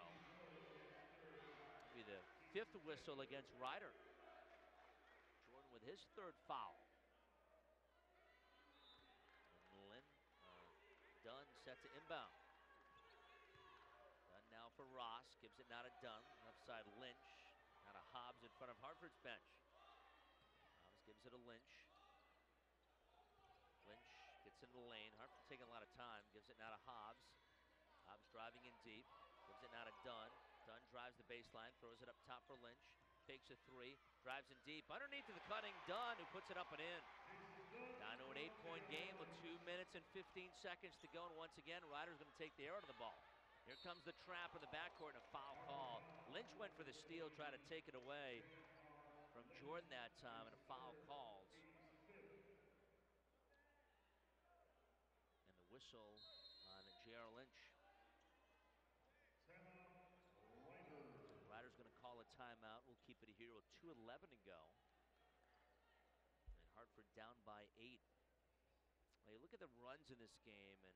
That'll be the fifth whistle against Ryder. Jordan with his third foul. And Dunn set to inbound. Dunn now for Ross, gives it now to Dunn. Left side Lynch, now to Hobbs in front of Hartford's bench. Hobbs gives it to Lynch. Lynch gets into the lane. Hartford taking a lot of time, gives it now to Hobbs. Hobbs driving in deep, gives it now to Dunn. Dunn drives the baseline, throws it up top for Lynch. Fakes a three, drives in deep. Underneath to the cutting Dunn, who puts it up and in. Down to an 8-point game with 2 minutes and 15 seconds to go. And once again, Ryder's going to take the air out of the ball. Here comes the trap in the backcourt and a foul call. Lynch went for the steal, tried to take it away from Jordan that time, and a foul called. And the whistle on J.R. Lynch. Ryder's going to call a timeout. We'll keep it here with 2:11 to go. And Hartford down by 8. Well, you look at the runs in this game, and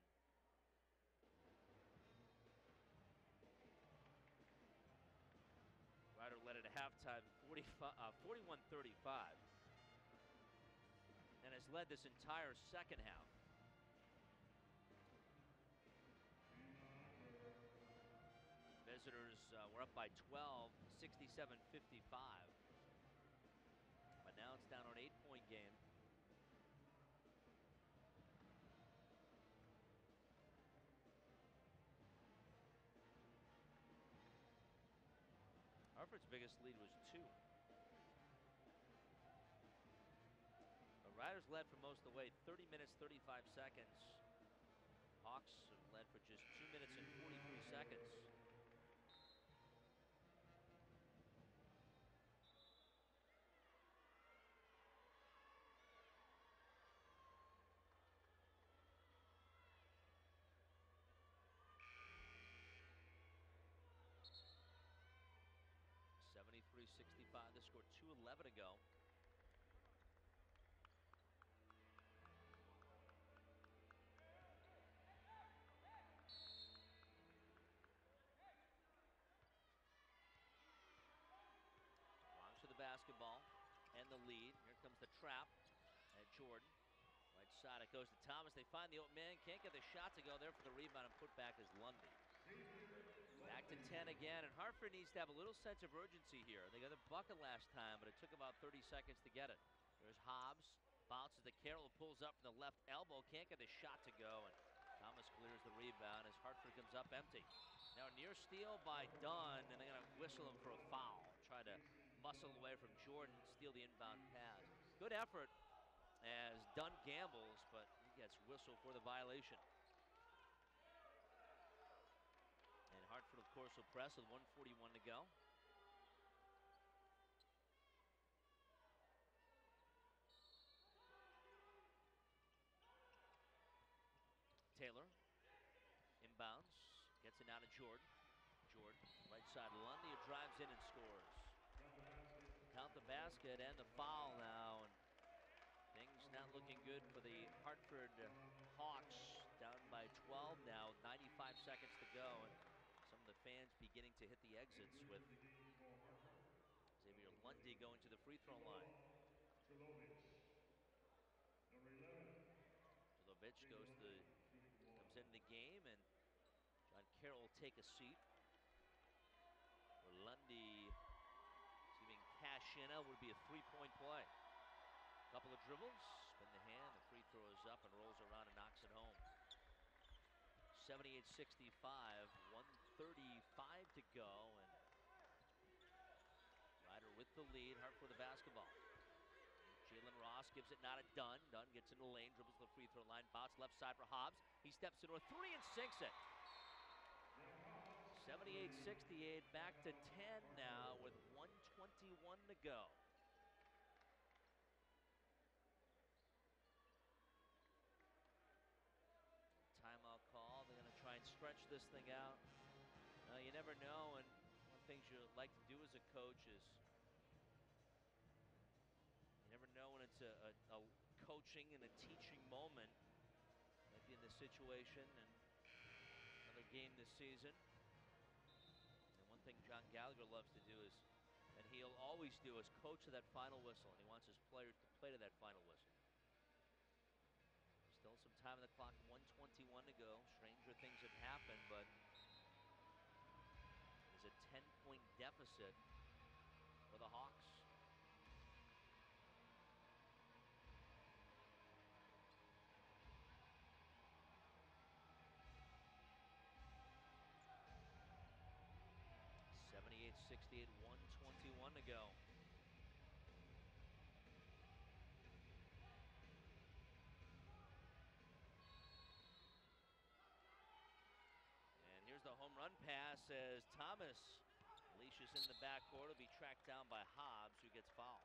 Ryder led at halftime 41-35, and has led this entire second half. Visitors were up by 12, 67-55. But now it's down to an 8-point game. Hartford's biggest lead was 2. The Riders led for most of the way, 30 minutes, 35 seconds. Hawks have led for just 2 minutes and 43 seconds. (73-65). They scored 2:11 to go. To the basketball and the lead. Here comes the trap at Jordan. Right side, it goes to Thomas. They find the open man. Can't get the shot to go there for the rebound, and put back is Lundy. Back to 10 again, and Hartford needs to have a little sense of urgency here. They got the bucket last time, but it took about 30 seconds to get it. There's Hobbs. Bounces to Carroll, pulls up from the left elbow. Can't get the shot to go, and Thomas clears the rebound as Hartford comes up empty. Now a near steal by Dunn, and they're going to whistle him for a foul. Try to muscle away from Jordan, steal the inbound pass. Good effort as Dunn gambles, but he gets whistled for the violation. And Hartford, of course, will press with 1:41 to go. Taylor inbounds, gets it down to Jordan. Jordan, right side Lundy, who drives in and scores. Count the basket and the foul now, and things not looking good for the Hartford Hawks. Down by 12 now with 95 seconds to go, and some of the fans beginning to hit the exits with Xavier Lundy going to the free throw line. Tulovic comes into the game, and John Carroll will take a seat. For Lundy, receiving cash in, would be a 3-point play. Couple of dribbles, spin the hand, the free throw is up and rolls around and knocks it home. 78-65, 1:35 to go, and Ryder with the lead. Hartford the basketball. Jalen Ross gives it now to Dunn. Dunn gets into the lane, dribbles to the free throw line, bounce left side for Hobbs. He steps into a three and sinks it. 78-68, back to 10 now with 1:21 to go. Timeout call. They're going to try and stretch this thing out. You never know, and one of the things you like to do as a coach is you never know when it's a coaching and a teaching moment. Might be in this situation and another game this season. And one thing John Gallagher loves to do is, and he'll always do, is coach to that final whistle, and he wants his players to play to that final whistle. Still some time on the clock, 1:21 to go. Stranger things have happened, but there's a 10-point deficit for the Hawks. (78-68), 1:21 to go. And here's the home run pass as Thomas leashes in the backcourt. Will be tracked down by Hobbs, who gets fouled.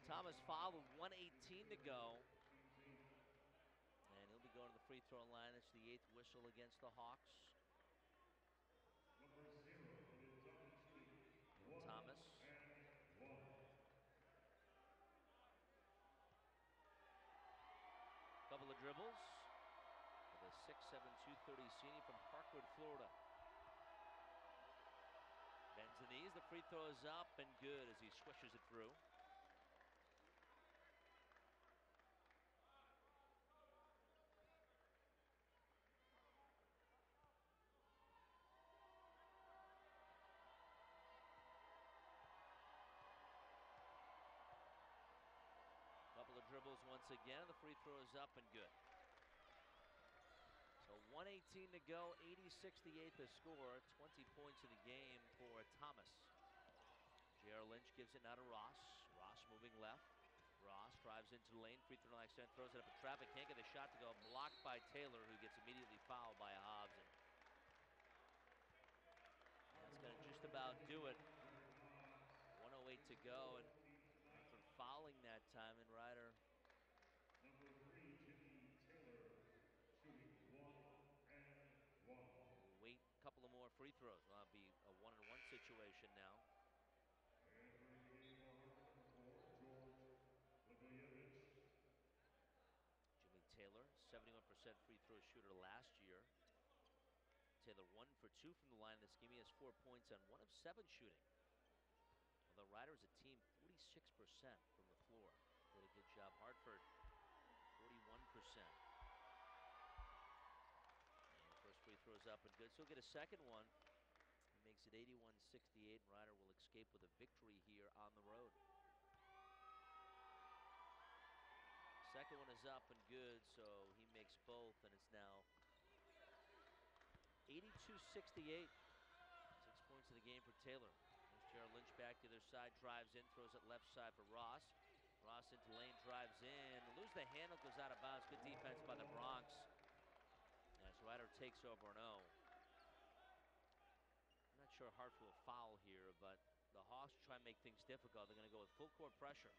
Thomas fouled with 1:18 to go. And he'll be going to the free throw line. It's the 8th whistle against the Hawks. Number 0 is up and shooting. Thomas. 1-1. Couple of dribbles with a 6'7", 230 senior from Parkwood, Florida. Bends the knees, the free throw is up and good as he swishes it through. Couple of dribbles once again, the free throw is up and good. So 1:18 to go, 80-68 the score, 20 points in the game for Thomas. J.R. Lynch gives it now to Ross. Ross moving left. Ross drives into the lane, free throw line extent, throws it up in traffic, can't get the shot to go, blocked by Taylor, who gets immediately fouled by Hobbs. And that's gonna just about do it. 1:08 to go, and Hartford fouling that time, and Ryder. Number 3, Jimmy Taylor, shooting 1-1. We'll wait a couple of more free throws. Well, it'll be a 1-on-1 situation now. Entering the game for Hartford, number 4, George Blagojevich. Jimmy Taylor, 71% free throw shooter last year. Taylor 1 for 2 from the line in this game. He has 4 points on 1 of 7 shooting. Although Ryder as a team, 46% from the floor. Did a good job. Hartford, 41%. And first free throw is up and good. So he'll get a second one. He makes it 81-68, and Ryder will escape with a victory here on the road. Second one is up and good, so he makes both, and it's now 82-68. 6 points in the game for Taylor. There's J.R. Lynch back to the other side, drives in, throws it left side for Ross. Ross into lane, drives in, lose the handle, goes out of bounds. Good defense by the Bronx. As Ryder takes over an 0. I'm not sure Hartford will foul here, but the Hawks try and make things difficult. They're going to go with full court pressure.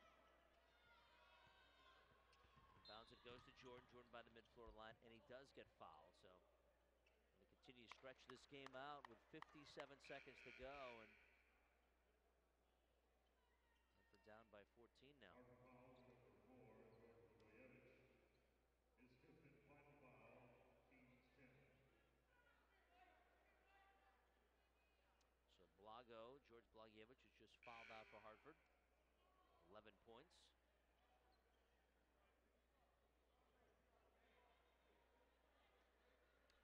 Bounce it goes to Jordan. Jordan by the mid-floor line, and he does get fouled. So going to continue to stretch this game out with 57 seconds to go, and Hartford down by 14 now. Hartford foul, number 4, George Blagojevich. His 5th and final foul, team's 10th. So George Blagojevich is just fouled out for Hartford. 11 points.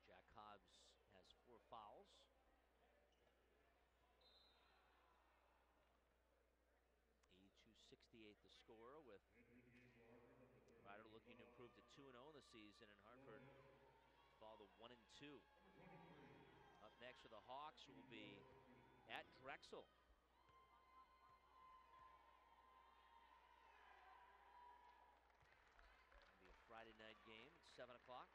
Jack Hobbs has 4 fouls. 82-68 the score, with Ryder looking to improve to 2-0 in the season, and Hartford fall to 1-2. Up next for the Hawks will be at Drexel. It'll be a Friday night game at 7 o'clock.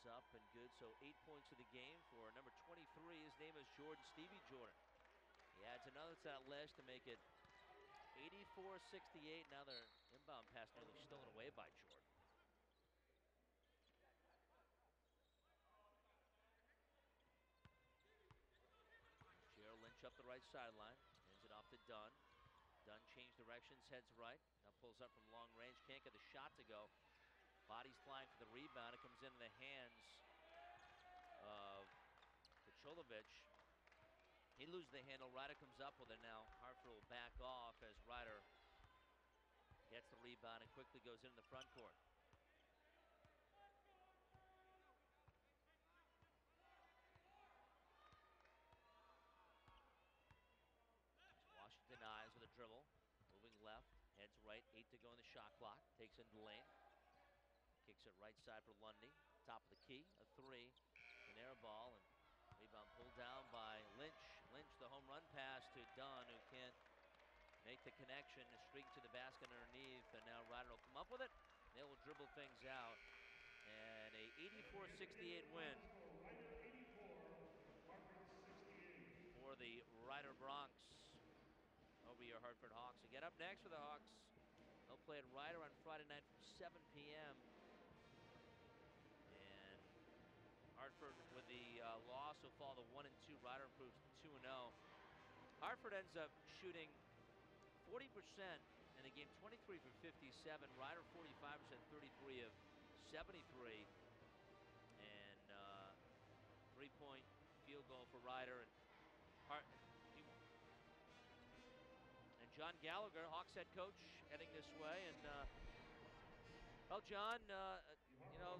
is up and good. So 8 points in the game for number 23. His name is Jordan Stevie Jordan. He adds another to that list to make it 84-68. Now their inbound pass nearly stolen away by Jordan. Gerald Lynch up the right sideline. Hands it off to Dunn. Dunn changed directions, heads right. Now pulls up from long range. Can't get the shot to go. Body's flying for the rebound. It comes into the hands of Pacholovich. He loses the handle. Ryder comes up with it now. Hartford will back off as Ryder gets the rebound and quickly goes into the front court. Washington eyes with a dribble. Moving left, heads right, 8 to go in the shot clock. Takes into the lane. Kicks it right side for Lundy. Top of the key, a 3. An air ball, and rebound pulled down by Lynch. Lynch, the home run pass to Dunn, who can't make the connection. Streak to the basket underneath, and now Ryder will come up with it. They will dribble things out. And a 84-68 win for the Ryder Broncs over your Hartford Hawks. Again, up next for the Hawks, they'll play at Ryder on Friday night from 7 p.m. And Hartford, with the loss, will fall to 1-2. Ryder improves to 2-0. Hartford ends up shooting 40% in the game, 23 for 57. Ryder 45%, 33 of 73. And 3-point field goal for Ryder. And John Gallagher, Hawks head coach, heading this way. And well, John, you know,